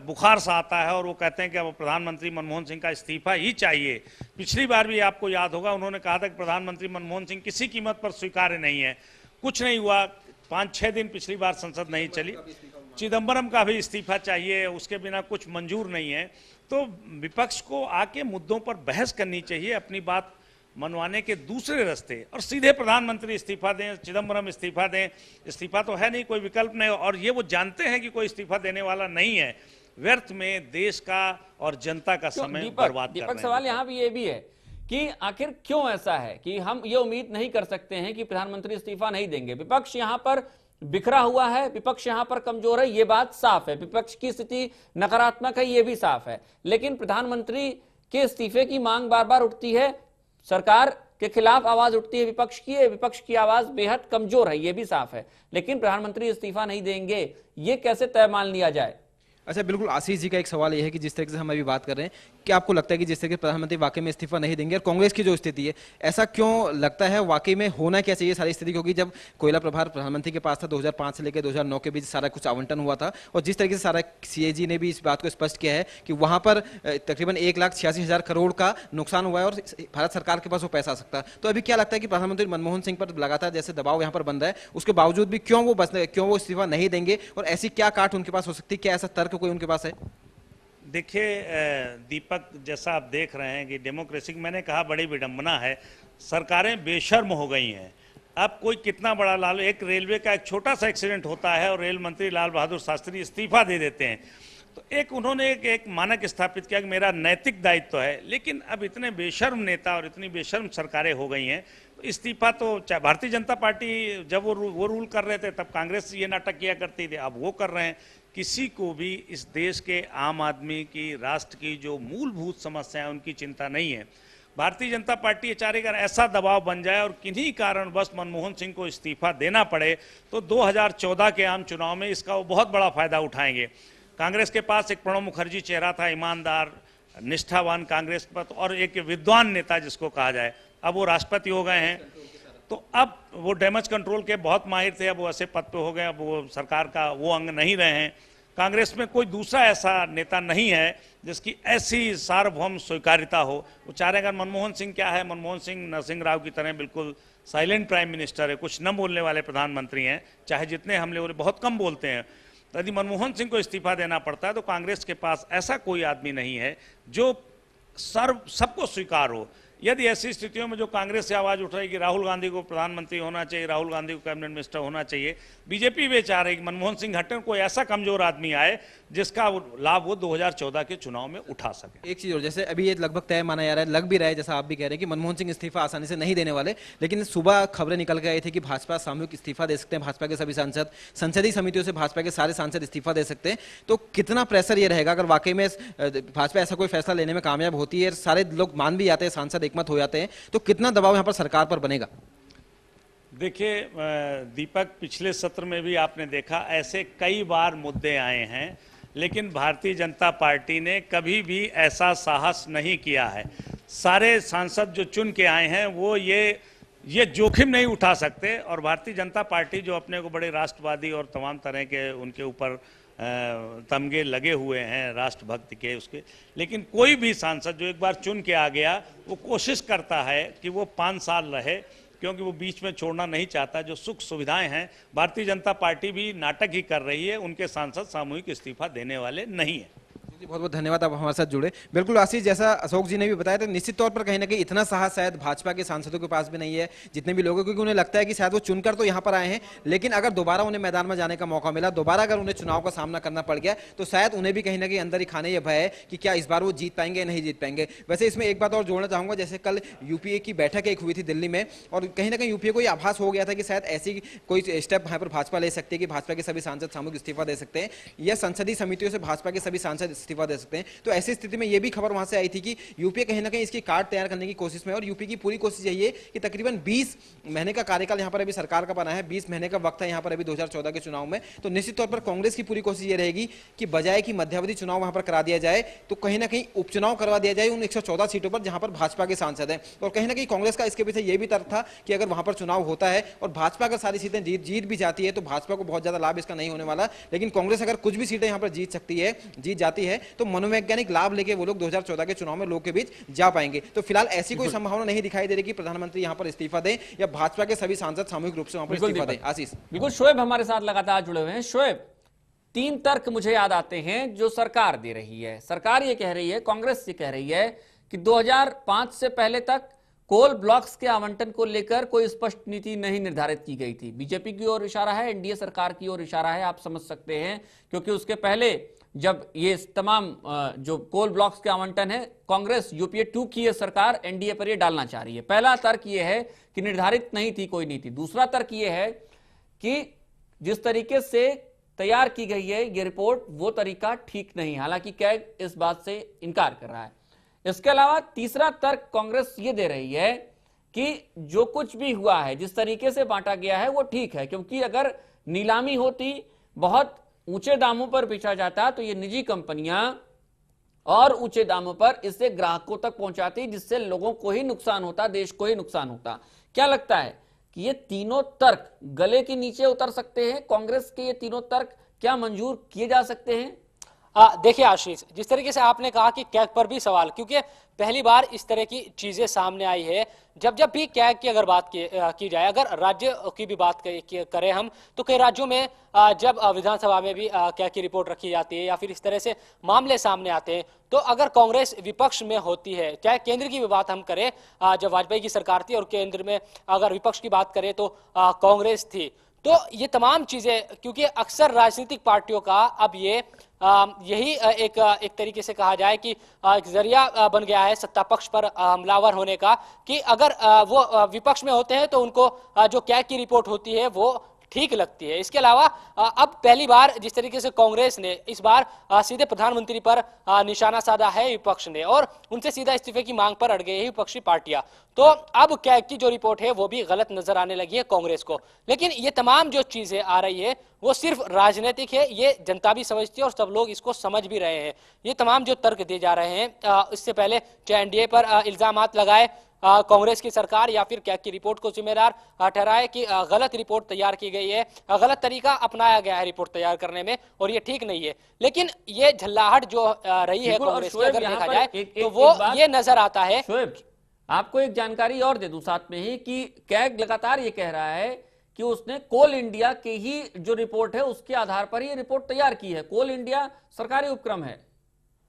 [SPEAKER 4] बुखार सा आता है और वो कहते हैं कि अब प्रधानमंत्री मनमोहन सिंह का इस्तीफा ही चाहिए। पिछली बार भी आपको याद होगा, उन्होंने कहा था कि प्रधानमंत्री मनमोहन सिंह किसी कीमत पर स्वीकार्य नहीं है। कुछ नहीं हुआ, 5-6 दिन पिछली बार संसद नहीं चली। चिदंबरम का भी इस्तीफा चाहिए, उसके बिना कुछ मंजूर नहीं है। तो विपक्ष को आके मुद्दों पर बहस करनी चाहिए, अपनी बात मनवाने के दूसरे रास्ते, और सीधे प्रधानमंत्री इस्तीफा दें, चिदंबरम इस्तीफा दें। इस्तीफा तो है नहीं, कोई विकल्प नहीं, और ये वो जानते हैं कि कोई इस्तीफा देने वाला नहीं है। व्यर्थ में देश का और जनता का समय बर्बाद कर रहे हैं।
[SPEAKER 1] सवाल यहाँ भी ये भी है कि आखिर क्यों ऐसा है कि हम ये उम्मीद नहीं कर सकते हैं कि प्रधानमंत्री इस्तीफा नहीं देंगे। विपक्ष यहाँ पर बिखरा हुआ है, विपक्ष यहाँ पर कमजोर है, ये बात साफ है। विपक्ष की स्थिति नकारात्मक है, ये भी साफ है। लेकिन प्रधानमंत्री के इस्तीफे की मांग बार बार उठती है, सरकार के खिलाफ आवाज उठती है विपक्ष की, विपक्ष की आवाज बेहद कमजोर है, ये भी साफ है। लेकिन प्रधानमंत्री इस्तीफा नहीं देंगे, ये कैसे तय मान लिया जाए?
[SPEAKER 2] अच्छा, बिल्कुल आशीष जी का एक सवाल यह है कि जिस तरीके से हम अभी बात कर रहे हैं, क्या आपको लगता है कि जिस तरह के प्रधानमंत्री वाकई में इस्तीफा नहीं देंगे, और कांग्रेस की जो स्थिति है, ऐसा क्यों लगता है? वाकई में होना क्या चाहिए सारी स्थिति? क्योंकि जब कोयला प्रभार प्रधानमंत्री के पास था 2005 से लेकर 2009 के बीच सारा कुछ आवंटन हुआ था, और जिस तरीके से सारा सीएजी ने भी इस बात को स्पष्ट किया है कि वहां पर तकरीबन 1,86,000 करोड़ का नुकसान हुआ है और भारत सरकार के पास वो पैसा आ सकता है। तो अभी क्या लगता है कि प्रधानमंत्री मनमोहन सिंह पर लगातार जैसे दबाव यहाँ पर बन रहा है, उसके बावजूद भी क्यों वो इस्तीफा नहीं देंगे, और ऐसी क्या काट उनके पास हो सकती है? क्या ऐसा तर्क कोई उनके पास है?
[SPEAKER 4] देखिए दीपक, जैसा आप देख रहे हैं कि डेमोक्रेसी की मैंने कहा बड़ी विडंबना है, सरकारें बेशर्म हो गई हैं। अब कोई कितना बड़ा लाल, एक रेलवे का एक छोटा सा एक्सीडेंट होता है और रेल मंत्री लाल बहादुर शास्त्री इस्तीफा दे देते हैं, तो उन्होंने एक मानक स्थापित किया कि मेरा नैतिक दायित्व है। लेकिन अब इतने बेशर्म नेता और इतनी बेशर्म सरकारें हो गई हैं, तो इस्तीफा तो चाहे भारतीय जनता पार्टी जब वो रूल कर रहे थे तब कांग्रेस ये नाटक किया करती थी, अब वो कर रहे हैं। किसी को भी इस देश के आम आदमी की, राष्ट्र की जो मूलभूत समस्या है उनकी चिंता नहीं है। भारतीय जनता पार्टी चाहेगी अगर ऐसा दबाव बन जाए और किन्हीं कारणवश मनमोहन सिंह को इस्तीफा देना पड़े, तो 2014 के आम चुनाव में इसका वो बहुत बड़ा फायदा उठाएंगे। कांग्रेस के पास एक प्रणब मुखर्जी चेहरा था, ईमानदार, निष्ठावान कांग्रेस पर, और एक विद्वान नेता जिसको कहा जाए, अब वो राष्ट्रपति हो गए हैं। तो अब वो डैमेज कंट्रोल के बहुत माहिर थे, अब वो ऐसे पद पे हो गए, अब वो सरकार का वो अंग नहीं रहे हैं। कांग्रेस में कोई दूसरा ऐसा नेता नहीं है जिसकी ऐसी सार्वभौम स्वीकार्यता हो। वो चाह रहे हैं, अगर मनमोहन सिंह क्या है, मनमोहन सिंह नरसिंह राव की तरह बिल्कुल साइलेंट प्राइम मिनिस्टर है, कुछ न बोलने वाले प्रधानमंत्री हैं, चाहे जितने हमले हो रहे बहुत कम बोलते हैं। यदि मनमोहन सिंह को इस्तीफा देना पड़ता है तो कांग्रेस के पास ऐसा कोई आदमी नहीं है जो सबको स्वीकार हो। यदि ऐसी स्थितियों में जो कांग्रेस से आवाज उठ रही कि राहुल गांधी को प्रधानमंत्री होना चाहिए, राहुल गांधी को कैबिनेट मिनिस्टर होना चाहिए, बीजेपी भी चाह रही कि मनमोहन सिंह हटकर कोई ऐसा कमजोर आदमी आए जिसका लाभ वो 2014 के चुनाव में उठा सके।
[SPEAKER 2] एक चीज और, जैसे अभी ये लगभग तय माना जा रहा है, लग भी रहा है, जैसा आप भी कह रहे हैं कि मनमोहन सिंह इस्तीफा आसानी से नहीं देने वाले, लेकिन सुबह खबरें निकल के आई थी कि भाजपा सामूहिक इस्तीफा दे सकते हैं, भाजपा के सभी सांसद, संसदीय समितियों से भाजपा के सारे सांसद इस्तीफा दे सकते हैं। तो कितना प्रेशर ये रहेगा अगर वाकई में भाजपा ऐसा कोई फैसला लेने में कामयाब होती है, सारे लोग मान भी जाते हैं, सांसद एकमत हो जाते हैं, तो कितना दबाव यहां पर सरकार पर बनेगा?
[SPEAKER 4] देखिए दीपक, पिछले सत्र में भी आपने देखा ऐसे कई बार मुद्दे आए हैं, लेकिन भारतीय जनता पार्टी ने कभी भी ऐसा साहस नहीं किया है। सारे सांसद जो चुन के आए हैं वो ये जोखिम नहीं उठा सकते, और भारतीय जनता पार्टी जो अपने को बड़े राष्ट्रवादी और तमाम तरह के उनके ऊपर तमगे लगे हुए हैं राष्ट्रभक्ति के उसके, लेकिन कोई भी सांसद जो एक बार चुन के आ गया वो कोशिश करता है कि वो 5 साल रहे, क्योंकि वो बीच में छोड़ना नहीं चाहता। जो सुख सुविधाएं हैं, भारतीय जनता पार्टी भी नाटक ही कर रही है, उनके सांसद सामूहिक इस्तीफा देने वाले नहीं है।
[SPEAKER 2] बहुत बहुत धन्यवाद, आप हमारे साथ जुड़े। बिल्कुल आशीष, जैसा अशोक जी ने भी बताया, तो निश्चित तौर पर कहीं ना कहीं इतना साहस शायद भाजपा के सांसदों के पास भी नहीं है, जितने भी लोगों, क्योंकि उन्हें लगता है कि शायद वो चुनकर तो यहाँ पर आए हैं, लेकिन अगर दोबारा उन्हें मैदान में जाने का मौका मिला, दोबारा अगर उन्हें चुनाव का सामना करना पड़ गया, तो शायद उन्हें भी कहीं ना कहीं अंदर ही खाने ये भय है कि क्या इस बार वो जीत पाएंगे या नहीं जीत पाएंगे। वैसे इसमें एक बात और जोड़ना चाहूंगा, जैसे कल यूपीए की बैठक एक हुई थी दिल्ली में, और कहीं ना कहीं यूपीए को ये आभास हो गया था कि शायद ऐसी कोई स्टेप यहाँ पर भाजपा ले सकती है कि भाजपा के सभी सांसद सामूहिक इस्तीफा दे सकते हैं, या संसदीय समितियों से भाजपा के सभी सांसद इस्तीफा दे सकते हैं। तो ऐसी स्थिति में यह भी खबर वहां से आई थी कि यूपीए कहीं ना कहीं इसकी कार्ड तैयार करने की कोशिश में, और यूपी की पूरी कोशिश यही है कि तकरीबन 20 महीने का कार्यकाल यहां पर अभी सरकार का बना है, 20 महीने का वक्त है यहां पर अभी 2014 के चुनाव में। तो निश्चित तौर पर कांग्रेस की पूरी कोशिश ये रहेगी कि बजाय कि मध्यावधि चुनाव वहां पर करा दिया जाए, तो कहीं ना कहीं उपचुनाव करवा दिया जाए उन 114 सीटों पर जहां पर भाजपा के सांसद हैं। और कहीं ना कहीं कांग्रेस का इसके पीछे यह भी तर्क था कि अगर वहां पर चुनाव होता है और भाजपा अगर सारी सीटें जीत भी जाती है, तो भाजपा को बहुत ज्यादा लाभ इसका नहीं होने वाला, लेकिन कांग्रेस अगर कुछ भी सीटें यहां पर जीत जाती है, तो मनोवैज्ञानिक लाभ लेके वो लोग 2014 के चुनाव में लोग के बीच जा पाएंगे। तो फिलहाल ऐसी कोई संभावना नहीं दिखाई दे रही कि प्रधानमंत्री यहां पर इस्तीफा दें या भाजपा के सभी सांसद सामूहिक रूप से वहां पर इस्तीफा दें। आशीष,
[SPEAKER 1] बिल्कुल, शोएब हमारे साथ लगातार जुड़े हुए हैं। शोएब, 3 तर्क मुझे याद आते हैं जो सरकार दे रही है। सरकार ये कह रही है, कांग्रेस ये कह रही है कि 2005 से पहले तक कोल ब्लॉक्स के आवंटन को लेकर कोई स्पष्ट नीति नहीं निर्धारित की गई थी। बीजेपी की ओर इशारा है, एनडीए सरकार की ओर इशारा है, आप समझ सकते हैं, क्योंकि उसके पहले जब ये तमाम जो कोल ब्लॉक्स के आवंटन है, कांग्रेस यूपीए 2 की ये सरकार एनडीए पर ये डालना चाह रही है। पहला तर्क ये है कि निर्धारित नहीं थी कोई नीति। दूसरा तर्क ये है कि जिस तरीके से तैयार की गई है ये रिपोर्ट, वो तरीका ठीक नहीं, हालांकि कैग इस बात से इनकार कर रहा है। इसके अलावा तीसरा तर्क कांग्रेस ये दे रही है कि जो कुछ भी हुआ है, जिस तरीके से बांटा गया है वो ठीक है, क्योंकि अगर नीलामी होती, बहुत ऊंचे दामों पर बेचा जाता, तो ये निजी कंपनियां और ऊंचे दामों पर इसे ग्राहकों तक पहुंचाती, जिससे लोगों को ही नुकसान होता, देश को ही नुकसान होता। क्या लगता है कि ये तीनों तर्क गले के नीचे उतर सकते हैं? कांग्रेस के ये तीनों तर्क क्या मंजूर किए जा सकते हैं?
[SPEAKER 3] देखिए आशीष, जिस तरीके से आपने कहा कि कैग पर भी सवाल, क्योंकि पहली बार इस तरह की चीजें सामने आई है। जब भी कैग की अगर बात की जाए, अगर राज्य की भी बात करें हम, तो कई राज्यों में जब विधानसभा में भी कैग की रिपोर्ट रखी जाती है या फिर इस तरह से मामले सामने आते हैं, तो अगर कांग्रेस विपक्ष में होती है, चाहे केंद्र की भी बात हम करें, जब वाजपेयी की सरकार थी और केंद्र में अगर विपक्ष की बात करें तो कांग्रेस थी, तो ये तमाम चीजें, क्योंकि अक्सर राजनीतिक पार्टियों का अब ये यही एक तरीके से कहा जाए कि एक जरिया बन गया है सत्ता पक्ष पर हमलावर होने का, कि अगर वो विपक्ष में होते हैं तो उनको जो कैग की रिपोर्ट होती है वो ठीक लगती है। इसके अलावा अब पहली बार जिस तरीके से कांग्रेस ने इस बार सीधे प्रधानमंत्री पर निशाना साधा है विपक्ष ने, और उनसे सीधा इस्तीफे की मांग पर अड़ गई है विपक्षी पार्टियां, तो अब कैग की जो रिपोर्ट है वो भी गलत नजर आने लगी है कांग्रेस को। लेकिन ये तमाम जो चीजें आ रही है वो सिर्फ राजनीतिक है, ये जनता भी समझती है और सब लोग इसको समझ भी रहे हैं। ये तमाम जो तर्क दिए जा रहे हैं, इससे पहले चाहे एनडीए पर इल्जामात लगाए कांग्रेस की सरकार या फिर कैग की रिपोर्ट को जिम्मेदार ठहराए कि गलत रिपोर्ट तैयार की गई है, गलत तरीका अपनाया गया है रिपोर्ट तैयार करने में और ये ठीक नहीं है। लेकिन ये झल्लाहट जो रही है कांग्रेस की, अगर देखा जाए तो वो ये नजर आता है।
[SPEAKER 1] शोएब, आपको एक जानकारी और दे दूं साथ में ही कि कैग लगातार ये कह रहा है कि उसने कोल इंडिया की ही जो रिपोर्ट है उसके आधार पर ही रिपोर्ट तैयार की है। कोल इंडिया सरकारी उपक्रम है।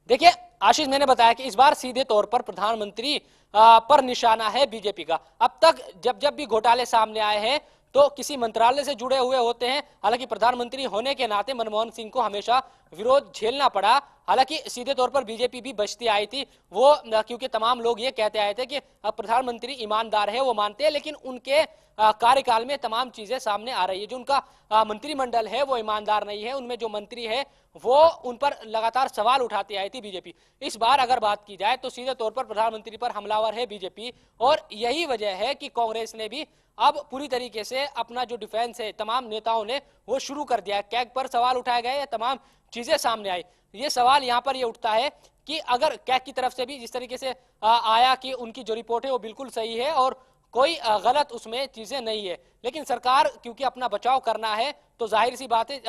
[SPEAKER 3] देखिए आशीष, मैंने बताया कि इस बार सीधे तौर पर प्रधानमंत्री पर निशाना है बीजेपी का। अब तक जब भी घोटाले सामने आए हैं तो किसी मंत्रालय से जुड़े हुए होते हैं। हालांकि प्रधानमंत्री होने के नाते मनमोहन सिंह को हमेशा विरोध झेलना पड़ा। हालांकि सीधे तौर पर बीजेपी भी बचती आई थी वो, क्योंकि तमाम लोग ये कहते आए थे कि प्रधानमंत्री ईमानदार है, वो मानते हैं, लेकिन उनके कार्यकाल में तमाम चीजें सामने आ रही है। जो उनका मंत्रिमंडल है वो ईमानदार नहीं है, उनमें जो मंत्री है वो उन पर लगातार सवाल उठाती आई थी बीजेपी। इस बार अगर बात की जाए तो सीधे तौर पर प्रधानमंत्री पर हमलावर है बीजेपी, और यही वजह है कि कांग्रेस ने भी अब पूरी तरीके से अपना जो डिफेंस है तमाम नेताओं ने वो शुरू कर दिया है। कैग पर सवाल उठाए गए, तमाम चीजें सामने आई। ये सवाल यहाँ पर ये उठता है कि अगर कैग की तरफ से भी जिस तरीके से आया कि उनकी जो रिपोर्ट है वो बिल्कुल सही है और कोई गलत उसमें चीजें नहीं है, लेकिन सरकार क्योंकि अपना बचाव करना है तो जाहिर सी बात है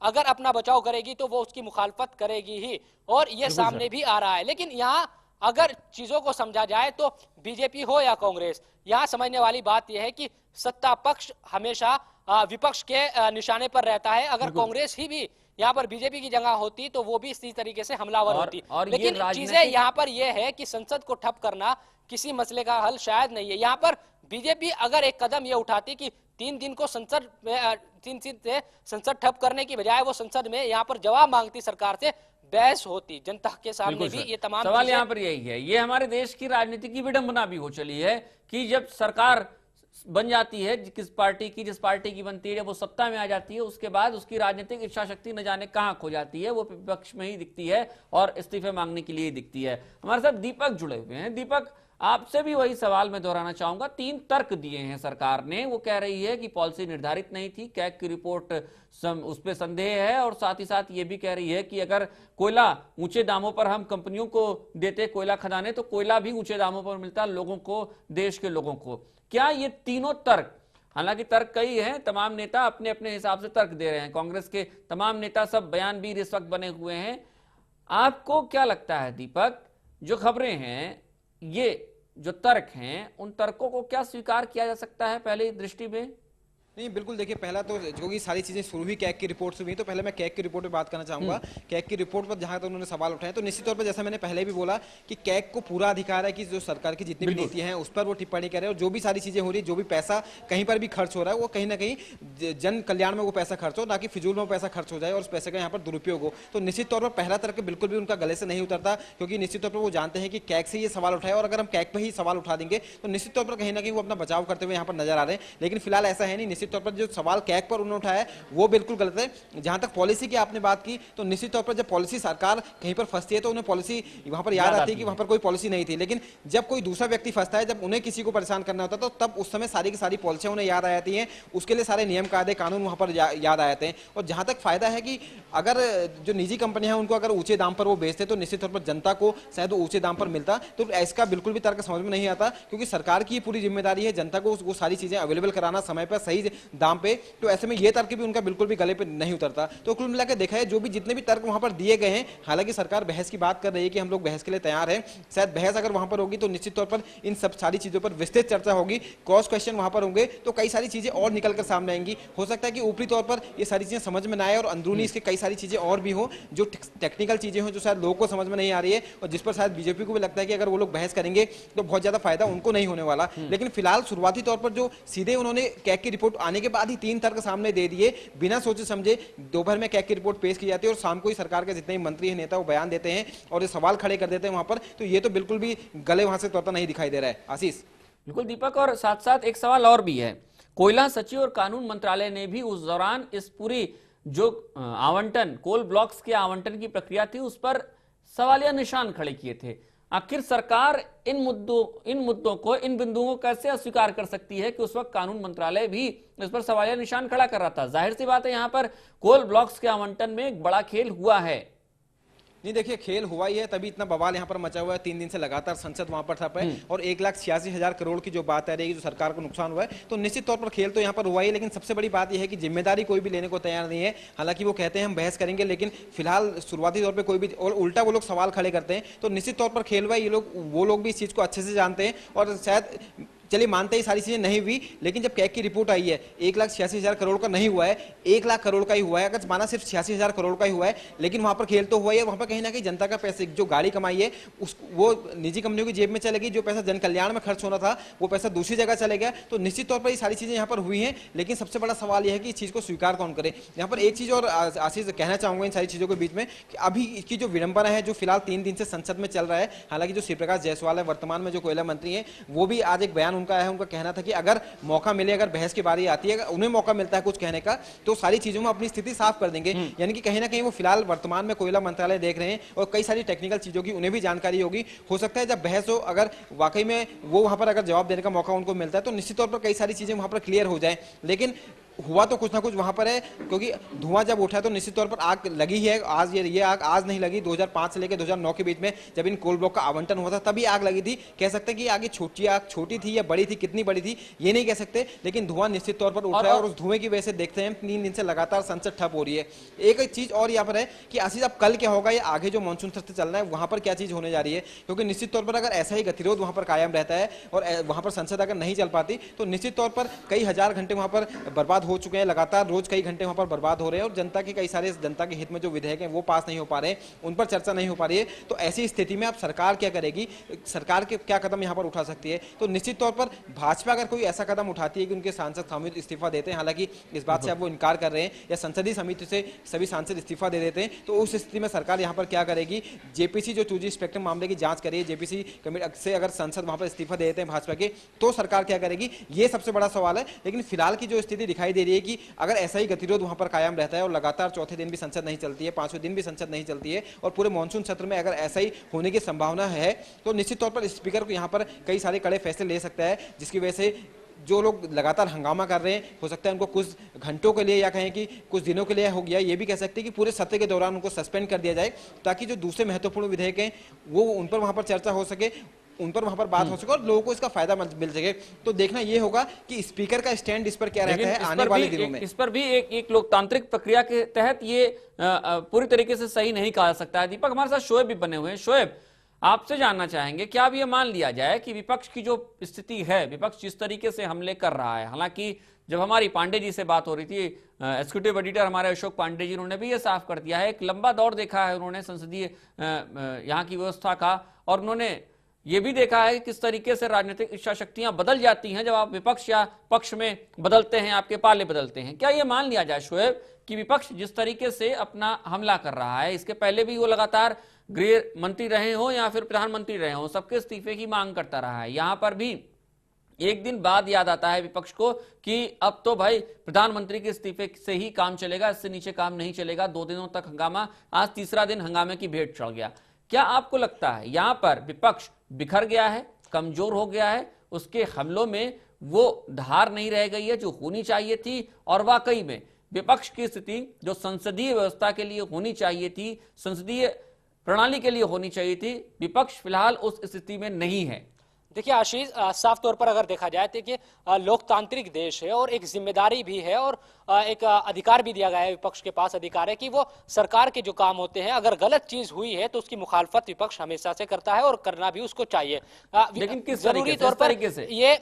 [SPEAKER 3] अगर अपना बचाव करेगी तो वो उसकी मुखालफत करेगी ही, और ये सामने भी आ रहा है। लेकिन यहाँ अगर चीजों को समझा जाए तो बीजेपी हो या कांग्रेस, यहाँ समझने वाली बात यह है कि सत्ता पक्ष हमेशा विपक्ष के निशाने पर रहता है। अगर कांग्रेस ही भी यहाँ पर बीजेपी की जगह होती तो वो भी इसी तरीके से हमलावर होती। लेकिन चीजें यहाँ पर यह है कि संसद को ठप करना किसी मसले का हल शायद नहीं है। यहाँ पर बीजेपी अगर एक कदम ये उठाती कि 3 दिन को संसद में 3 दिन से संसद ठप करने की बजाय वो संसद में यहाँ पर जवाब मांगती, सरकार से बहस होती, जनता के सामने भी ये तमाम
[SPEAKER 1] सवाल यहाँ पर यही है। ये हमारे देश की राजनीति की विडंबना भी हो चली है कि जब सरकार बन जाती है जिस पार्टी की बनती है, जब वो सत्ता में आ जाती है उसके बाद उसकी राजनीतिक इच्छा शक्ति न जाने कहां खो जाती है, वो विपक्ष में ही दिखती है और इस्तीफे मांगने के लिए दिखती है। हमारे साथ दीपक जुड़े हुए हैं। दीपक, आपसे भी वही सवाल मैं दोहराना चाहूंगा। 3 तर्क दिए हैं सरकार ने। वो कह रही है कि पॉलिसी निर्धारित नहीं थी, कैग की रिपोर्ट उस पर संदेह है, और साथ ही साथ ये भी कह रही है कि अगर कोयला ऊंचे दामों पर हम कंपनियों को देते कोयला खदाने तो कोयला भी ऊंचे दामों पर मिलता लोगों को, देश के लोगों को। क्या ये तीनों तर्क, हालांकि तर्क कई हैं, तमाम नेता अपने अपने हिसाब से तर्क दे रहे हैं, कांग्रेस के तमाम नेता सब बयानबीर इस वक्त बने हुए हैं, आपको क्या लगता है दीपक, जो खबरें हैं, ये जो तर्क हैं, उन तर्कों को क्या स्वीकार किया जा सकता है पहली दृष्टि में?
[SPEAKER 2] नहीं, बिल्कुल देखिए, पहला तो जो कि सारी चीज़ें शुरू हुई कैग की रिपोर्ट से हुई, तो पहले मैं कैग की रिपोर्ट पे बात करना चाहूँगा। कैग की रिपोर्ट पर जहाँ तक उन्होंने सवाल उठाए तो निश्चित तौर पर जैसा मैंने पहले भी बोला कि कैग को पूरा अधिकार है कि जो सरकार की जितनी भी नीतियाँ हैं उस पर वो टिप्पणी करे, और जो भी सारी चीज़ें हो रही है, जो भी पैसा कहीं पर भी खर्च हो रहा है वो कहीं ना कहीं जन कल्याण में वो पैसा खर्च हो, ना कि फिजूल में वो पैसा खर्च हो जाए और उस पैसे का यहाँ पर दुरुपयोग हो। तो निश्चित तौर पर पहला तर्क बिल्कुल भी उनका गले से नहीं उतरता, क्योंकि निश्चित तौर पर वो जानते हैं कि कैग से ये सवाल उठाए, और अगर हम कैग पर ही सवाल उठा देंगे तो निश्चित तौर पर कहीं ना कहीं वो अपना बचाव करते हुए यहाँ पर नजर आ रहे हैं। लेकिन फिलहाल ऐसा है नहीं, निश्चित निश्चित तौर पर जो सवाल कैग पर उन्होंने उठाया है वो बिल्कुल गलत है। जहां तक पॉलिसी की आपने बात की तो निश्चित तौर पर जब पॉलिसी सरकार कहीं पर फंसती है तो उन्हें पॉलिसी वहां पर याद आती है कि वहां पर कोई पॉलिसी नहीं थी, लेकिन जब कोई दूसरा व्यक्ति फंसता है, जब उन्हें किसी को परेशान करना होता है तो तब उस समय सारी की सारी पॉलिसियां उन्हें याद आ जाती हैं, उसके लिए सारे नियम कायदे कानून वहां पर याद आ जाते हैं। और जहां तक फायदा है कि अगर जो निजी कंपनियां हैं उनको अगर ऊंचे दाम पर वो बेचते तो निश्चित तौर पर जनता को शायद वो ऊंचे दाम पर मिलता, तो इसका बिल्कुल भी तर्क समझ में नहीं आता, क्योंकि सरकार की पूरी जिम्मेदारी है जनता को वो सारी चीजें अवेलेबल कराना समय पर सही दाम पे। तो ऐसे में ये तर्क भी उनका बिल्कुल भी गले पे नहीं उतरता। तो कुल मिलाकर देखा है जो भी जितने भी तर्क वहां पर दिए गए हैं, हालांकि सरकार बहस की बात कर रही है कि हम लोग बहस के लिए तैयार हैं, शायद बहस अगर वहां पर होगी तो निश्चित तौर पर इन सब सारी चीजों पर विस्तृत चर्चा होगी, क्रॉस क्वेश्चन वहां पर होंगे तो कई सारी चीजें और निकलकर सामने आएंगी। हो सकता है कि ऊपरी तौर पर ये सारी चीजें समझ में ना आए और अंदरूनी इसके कई सारी चीजें और भी हो जो टेक्निकल चीजें हो जो शायद लोगों को समझ में नहीं आ रही है और जिस पर शायद बीजेपी को भी लगता है कि अगर वो लोग बहस करेंगे तो बहुत ज्यादा फायदा उनको नहीं होने वाला। लेकिन फिलहाल शुरुआती तौर पर जो सीधे उन्होंने कैग की रिपोर्ट आने के बाद ही 3 तर्क सामने दे दिए, बिना सोचे समझे दोपहर में कैग की रिपोर्ट पेश की जाती है और शाम को ही सरकार के जितने भी मंत्री हैं नेता वो बयान देते हैं और ये सवाल खड़े कर देते हैं वहां पर, तो ये तो बिल्कुल भी गले वहां से तोड़ता नहीं दिखाई दे रहा है। आशीष।
[SPEAKER 1] बिल्कुल दीपक, और साथ साथ एक सवाल और भी है, कोयला सचिव और कानून मंत्रालय ने भी उस दौरान इस पूरी जो आवंटन कोल ब्लॉक्स के आवंटन की प्रक्रिया थी उस पर सवालिया निशान खड़े किए थे। आखिर सरकार इन मुद्दों को, इन बिंदुओं को कैसे अस्वीकार कर सकती है कि उस वक्त कानून मंत्रालय भी इस पर सवालिया निशान खड़ा कर रहा था। जाहिर सी बात है यहां पर कोल ब्लॉक्स के आवंटन में एक बड़ा खेल हुआ है।
[SPEAKER 2] नहीं देखिए, खेल हुआ ही है तभी इतना बवाल यहाँ पर मचा हुआ है। 3 दिन से लगातार संसद वहां पर ठप है और 1,86,000 करोड़ की जो बात आ रही है जो सरकार को नुकसान हुआ है, तो निश्चित तौर पर खेल तो यहाँ पर हुआ ही। लेकिन सबसे बड़ी बात यह है कि जिम्मेदारी कोई भी लेने को तैयार नहीं है। हालांकि वो कहते हैं हम बहस करेंगे, लेकिन फिलहाल शुरुआती तौर पर कोई भी, और उल्टा वो लोग सवाल खड़े करते हैं। तो निश्चित तौर पर खेल हुआ है, वो लोग भी इस चीज को अच्छे से जानते हैं और शायद चलिए मानते ही सारी चीजें नहीं हुई, लेकिन जब कैग की रिपोर्ट आई है 1,86,000 करोड़ का नहीं हुआ है, 1 लाख करोड़ का ही हुआ है। अगर माना सिर्फ 86,000 करोड़ का ही हुआ है, लेकिन वहां पर खेल तो हुआ है। वहां पर कहीं ना कहीं जनता का पैसे जो गाड़ी कमाई है वो निजी कंपनियों की जेब में चलेगी, जो पैसा जन कल्याण में खर्च होना था वो पैसा दूसरी जगह चले गया। तो निश्चित तौर पर ये सारी चीजें यहाँ पर हुई है, लेकिन सबसे बड़ा सवाल यह है कि इस चीज को स्वीकार कौन करे। यहाँ पर एक चीज और आशीष कहना चाहूंगा इन सारी चीजों के बीच में कि अभी इसकी जो विडंबना है जो फिलहाल 3 दिन से संसद में चल रहा है, हालांकि जो श्री प्रकाश जायसवाल है वर्तमान में जो कोयला मंत्री है, वो भी आज एक बयान उनका है, उनका कहना था कि अगर मौका मिले, अगर बहस की बारी आती है, उन्हें मौका मिलता है कुछ कहने का, तो सारी चीजों में अपनी स्थिति साफ कर देंगे। यानी कि कहीं ना कहीं वो फिलहाल वर्तमान में कोयला मंत्रालय देख रहे हैं और कई सारी टेक्निकल चीजों की उन्हें भी जानकारी होगी। हो सकता है जब बहस हो, अगर वाकई में वो वहां पर अगर जवाब देने का मौका उनको मिलता है तो निश्चित तौर पर कई सारी चीजें वहां पर क्लियर हो जाए। लेकिन हुआ तो कुछ ना कुछ वहां पर है, क्योंकि धुआं जब उठा है तो निश्चित तौर पर आग लगी ही है। आज ये आग आज नहीं लगी, 2005 से लेकर 2009 के बीच में जब इन कोल ब्लॉक का आवंटन हुआ था तभी आग लगी थी। कह सकते हैं कि आगे छोटी थी या बड़ी थी, कितनी बड़ी थी ये नहीं कह सकते, लेकिन धुआं निश्चित तौर पर उठ रहा है और उस धुएं की वजह से देखते हैं 3 दिन से लगातार संसद ठप हो रही है। एक चीज और यहाँ पर है कि आशीष अब कल क्या होगा, या आगे जो मानसून सत्र चल रहा है वहां पर क्या चीज होने जा रही है, क्योंकि निश्चित तौर पर अगर ऐसा ही गतिरोध वहां पर कायम रहता है और वहां पर संसद अगर नहीं चल पाती तो निश्चित तौर पर कई हजार घंटे वहां पर बर्बाद हो चुके हैं। लगातार रोज कई घंटे वहां पर बर्बाद हो रहे हैं और जनता के कई सारे जनता के हित में जो विधेयक हैं वो पास नहीं हो पा रहे हैं, उन पर चर्चा नहीं हो पा रही है। तो ऐसी स्थिति में अब सरकार क्या करेगी, सरकार के क्या कदम यहां पर उठा सकती है। तो निश्चित तौर पर भाजपा अगर कोई ऐसा कदम उठाती है कि उनके सांसद सामूहिक इस्तीफा देते हैं, हालांकि इस बात से अब वो इनकार कर रहे हैं, या संसदीय समिति से सभी सांसद इस्तीफा दे देते हैं, तो उस स्थिति में सरकार यहां पर क्या करेगी। जेपीसी जो 2G स्पेक्ट्रम मामले की जांच करिए, जेपीसी कमेटी से अगर संसद वहां पर इस्तीफा दे देते हैं भाजपा के, तो सरकार क्या करेगी, ये सबसे बड़ा सवाल है। लेकिन फिलहाल की जो स्थिति दिखाई दे रही है कि अगर ऐसा ही गतिरोध वहां पर कायम रहता है और लगातार चौथे दिन भी संसद नहीं चलती है, 5वें दिन भी संसद नहीं चलती है और पूरे मानसून सत्र में अगर ऐसा ही होने की संभावना है, तो निश्चित तौर पर स्पीकर को यहां पर कई सारे कड़े फैसले ले सकता है, जिसकी वजह से जो लोग लगातार हंगामा कर रहे हैं हो सकता है उनको कुछ घंटों के लिए या कहें कि कुछ दिनों के लिए हो गया, ये भी कह सकते हैं कि पूरे सत्र के दौरान उनको सस्पेंड कर दिया जाए, ताकि जो दूसरे महत्वपूर्ण विधेयक हैं वो उन पर वहां पर चर्चा हो सके, उन पर वहां पर बात हो सके और लोगों को इसका फायदा मिल सके। तो देखना यह होगा कि स्पीकर का स्टैंड इस पर क्या रहता है आने वाले दिनों में।
[SPEAKER 1] इस पर भी एक लोकतांत्रिक प्रक्रिया के तहत ये पूरी तरीके से सही नहीं कहा सकता है। दीपक, हमारे साथ शोएब भी बने हुए हैं। शोएब, आपसे जानना चाहेंगे, क्या अब ये मान लिया जाए कि विपक्ष की जो स्थिति है, विपक्ष जिस तरीके से हमले कर रहा है, हालांकि जब हमारी पांडे जी से बात हो रही थी, एग्जीक्यूटिव एडिटर हमारे अशोक पांडे जी, उन्होंने भी ये साफ कर दिया है, एक लंबा दौर देखा है उन्होंने संसदीय यहाँ की व्यवस्था का, और उन्होंने ये भी देखा है कि किस तरीके से राजनीतिक इच्छा शक्तियां बदल जाती हैं जब आप विपक्ष या पक्ष में बदलते हैं, आपके पाले बदलते हैं। क्या ये मान लिया जाए शोएब कि विपक्ष जिस तरीके से अपना हमला कर रहा है, इसके पहले भी वो लगातार गृह मंत्री रहे हो या फिर प्रधानमंत्री रहे हो, सबके इस्तीफे की मांग करता रहा है, यहां पर भी एक दिन बाद याद आता है विपक्ष को कि अब तो भाई प्रधानमंत्री के इस्तीफे से ही काम चलेगा, इससे नीचे काम नहीं चलेगा। 2 दिनों तक हंगामा, आज तीसरा दिन हंगामे की भेंट चढ़ गया। क्या आपको लगता है यहां पर विपक्ष बिखर गया है, कमजोर हो गया है, उसके हमलों में वो धार नहीं रह गई है जो होनी चाहिए थी, और वाकई में विपक्ष की स्थिति जो संसदीय व्यवस्था के लिए होनी चाहिए थी, संसदीय प्रणाली के लिए होनी चाहिए थी, विपक्ष फिलहाल उस स्थिति में नहीं है?
[SPEAKER 3] देखिए आशीष, साफ तौर पर अगर देखा जाए तो कि लोकतांत्रिक देश है और एक जिम्मेदारी भी है और एक अधिकार भी दिया गया है, विपक्ष के पास अधिकार है कि वो सरकार के जो काम होते हैं, अगर गलत चीज हुई है तो उसकी मुखालफत विपक्ष हमेशा से करता है और करना भी उसको चाहिए।
[SPEAKER 1] लेकिन किस
[SPEAKER 3] जरूरी तौर पर ये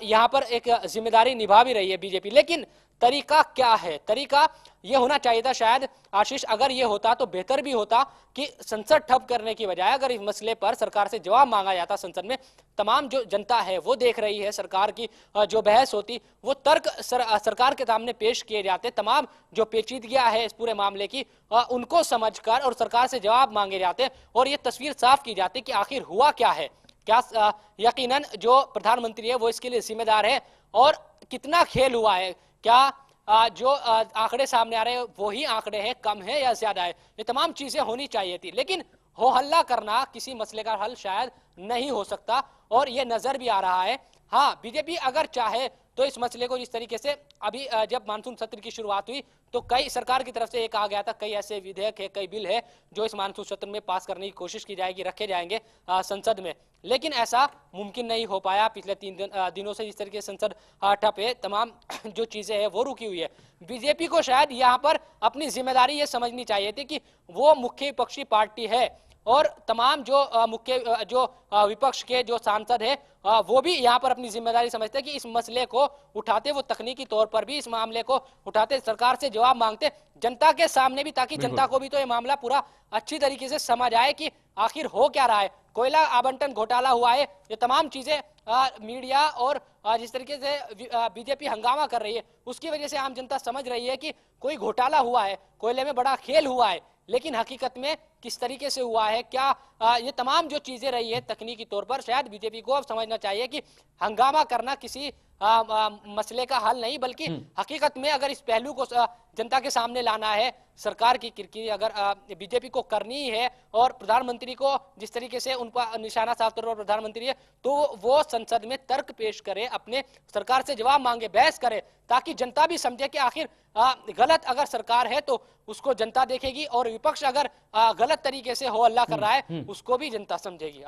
[SPEAKER 3] यहाँ पर एक जिम्मेदारी निभा भी रही है बीजेपी, लेकिन तरीका क्या है? तरीका ये होना चाहिए था शायद आशीष, अगर ये होता तो बेहतर भी होता कि संसद ठप करने की बजाय अगर इस मसले पर सरकार से जवाब मांगा जाता संसद में, तमाम जो जनता है वो देख रही है, सरकार की जो बहस होती वो तर्क सरकार के सामने पेश किए जाते, तमाम जो पेचीदगियां है इस पूरे मामले की उनको समझकर और सरकार से जवाब मांगे जाते और ये तस्वीर साफ की जाती कि आखिर हुआ क्या है। क्या यकीनन जो प्रधानमंत्री है वो इसके लिए जिम्मेदार है और कितना खेल हुआ है, क्या जो आंकड़े सामने आ रहे हैं वही आंकड़े हैं, कम है या ज्यादा है, ये तमाम चीजें होनी चाहिए थी। लेकिन हो हल्ला करना किसी मसले का हल शायद नहीं हो सकता और ये नजर भी आ रहा है। हाँ, बीजेपी अगर चाहे तो इस मसले को जिस तरीके से अभी जब मानसून सत्र की शुरुआत हुई तो कई सरकार की तरफ से ये कहा गया था कई ऐसे विधेयक है, कई बिल है जो इस मानसून सत्र में पास करने की कोशिश की जाएगी, रखे जाएंगे संसद में, लेकिन ऐसा मुमकिन नहीं हो पाया। पिछले 3 दिनों से जिस तरीके से संसद ठप है, तमाम जो चीजें हैं वो रुकी हुई है। बीजेपी को शायद यहाँ पर अपनी जिम्मेदारी ये समझनी चाहिए थी कि वो मुख्य विपक्षी पार्टी है और तमाम जो मुख्य जो विपक्ष के जो सांसद है वो भी यहाँ पर अपनी जिम्मेदारी समझते हैं कि इस मसले को उठाते, वो तकनीकी तौर पर भी इस मामले को उठाते, सरकार से जवाब मांगते जनता के सामने भी, ताकि जनता को भी तो ये मामला पूरा अच्छी तरीके से समझ आए कि आखिर हो क्या रहा है। कोयला आवंटन घोटाला हुआ है, ये तमाम चीजें मीडिया और जिस तरीके से बीजेपी हंगामा कर रही है उसकी वजह से आम जनता समझ रही है कि कोई घोटाला हुआ है, कोयले में बड़ा खेल हुआ है, लेकिन हकीकत में किस तरीके से हुआ है, क्या ये तमाम जो चीजें रही है तकनीकी तौर पर, शायद बीजेपी को अब समझना चाहिए कि हंगामा करना किसी मसले का हल नहीं, बल्कि हकीकत में अगर इस पहलू को जनता के सामने लाना है, सरकार की किरकिरी अगर बीजेपी को करनी है और प्रधानमंत्री को जिस तरीके से उन पर निशाना साफ तौर पर प्रधानमंत्री है, तो वो संसद में तर्क पेश करे, अपने सरकार से जवाब मांगे, बहस करे, ताकि जनता भी समझे कि आखिर गलत अगर सरकार है तो उसको जनता देखेगी और विपक्ष अगर गलत तरीके से हो हल्ला कर रहा है उसको भी जनता समझेगी।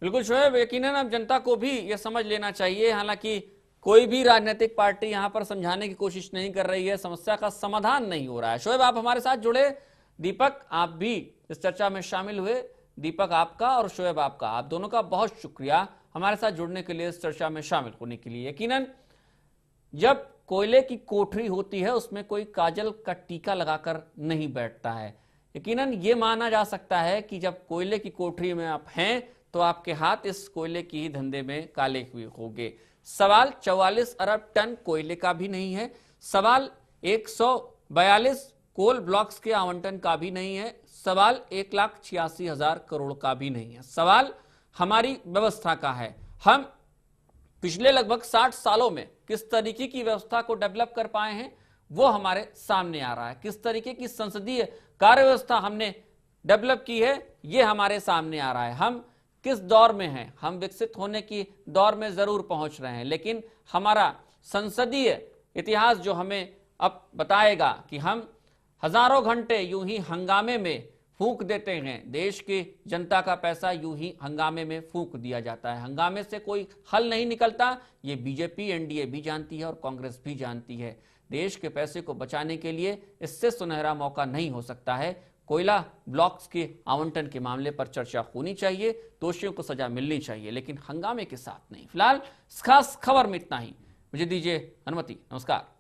[SPEAKER 1] बिल्कुल शोएब, यकीनन अब जनता को भी यह समझ लेना चाहिए। हालांकि कोई भी राजनीतिक पार्टी यहां पर समझाने की कोशिश नहीं कर रही है, समस्या का समाधान नहीं हो रहा है। शोएब, आप हमारे साथ जुड़े, दीपक आप भी इस चर्चा में शामिल हुए। दीपक आपका और शोएब आपका, आप दोनों का बहुत शुक्रिया हमारे साथ जुड़ने के लिए, इस चर्चा में शामिल होने के लिए। यकीनन जब कोयले की कोठरी होती है उसमें कोई काजल का टीका लगाकर नहीं बैठता है। यकीनन ये माना जा सकता है कि जब कोयले की कोठरी में आप हैं तो आपके हाथ इस कोयले की ही धंधे में काले हुए होंगे। सवाल 44 अरब टन कोयले का भी नहीं है, सवाल 142 कोल ब्लॉक्स के आवंटन का भी नहीं है, सवाल 1,86,000 करोड़ का भी नहीं है, सवाल हमारी व्यवस्था का है। हम पिछले लगभग 60 सालों में किस तरीके की व्यवस्था को डेवलप कर पाए हैं वो हमारे सामने आ रहा है। किस तरीके की संसदीय कार्य व्यवस्था हमने डेवलप की है ये हमारे सामने आ रहा है। हम किस दौर में हैं, हम विकसित होने की दौर में जरूर पहुंच रहे हैं, लेकिन हमारा संसदीय इतिहास जो हमें अब बताएगा कि हम हजारों घंटे यूं ही हंगामे में फूंक देते हैं, देश की जनता का पैसा यूं ही हंगामे में फूंक दिया जाता है, हंगामे से कोई हल नहीं निकलता। ये बीजेपी एनडीए भी जानती है और कांग्रेस भी जानती है। देश के पैसे को बचाने के लिए इससे सुनहरा मौका नहीं हो सकता है। कोयला ब्लॉक्स के आवंटन के मामले पर चर्चा होनी चाहिए, दोषियों को सजा मिलनी चाहिए, लेकिन हंगामे के साथ नहीं। फिलहाल खास खबर में इतना ही, मुझे दीजिए अनुमति, नमस्कार।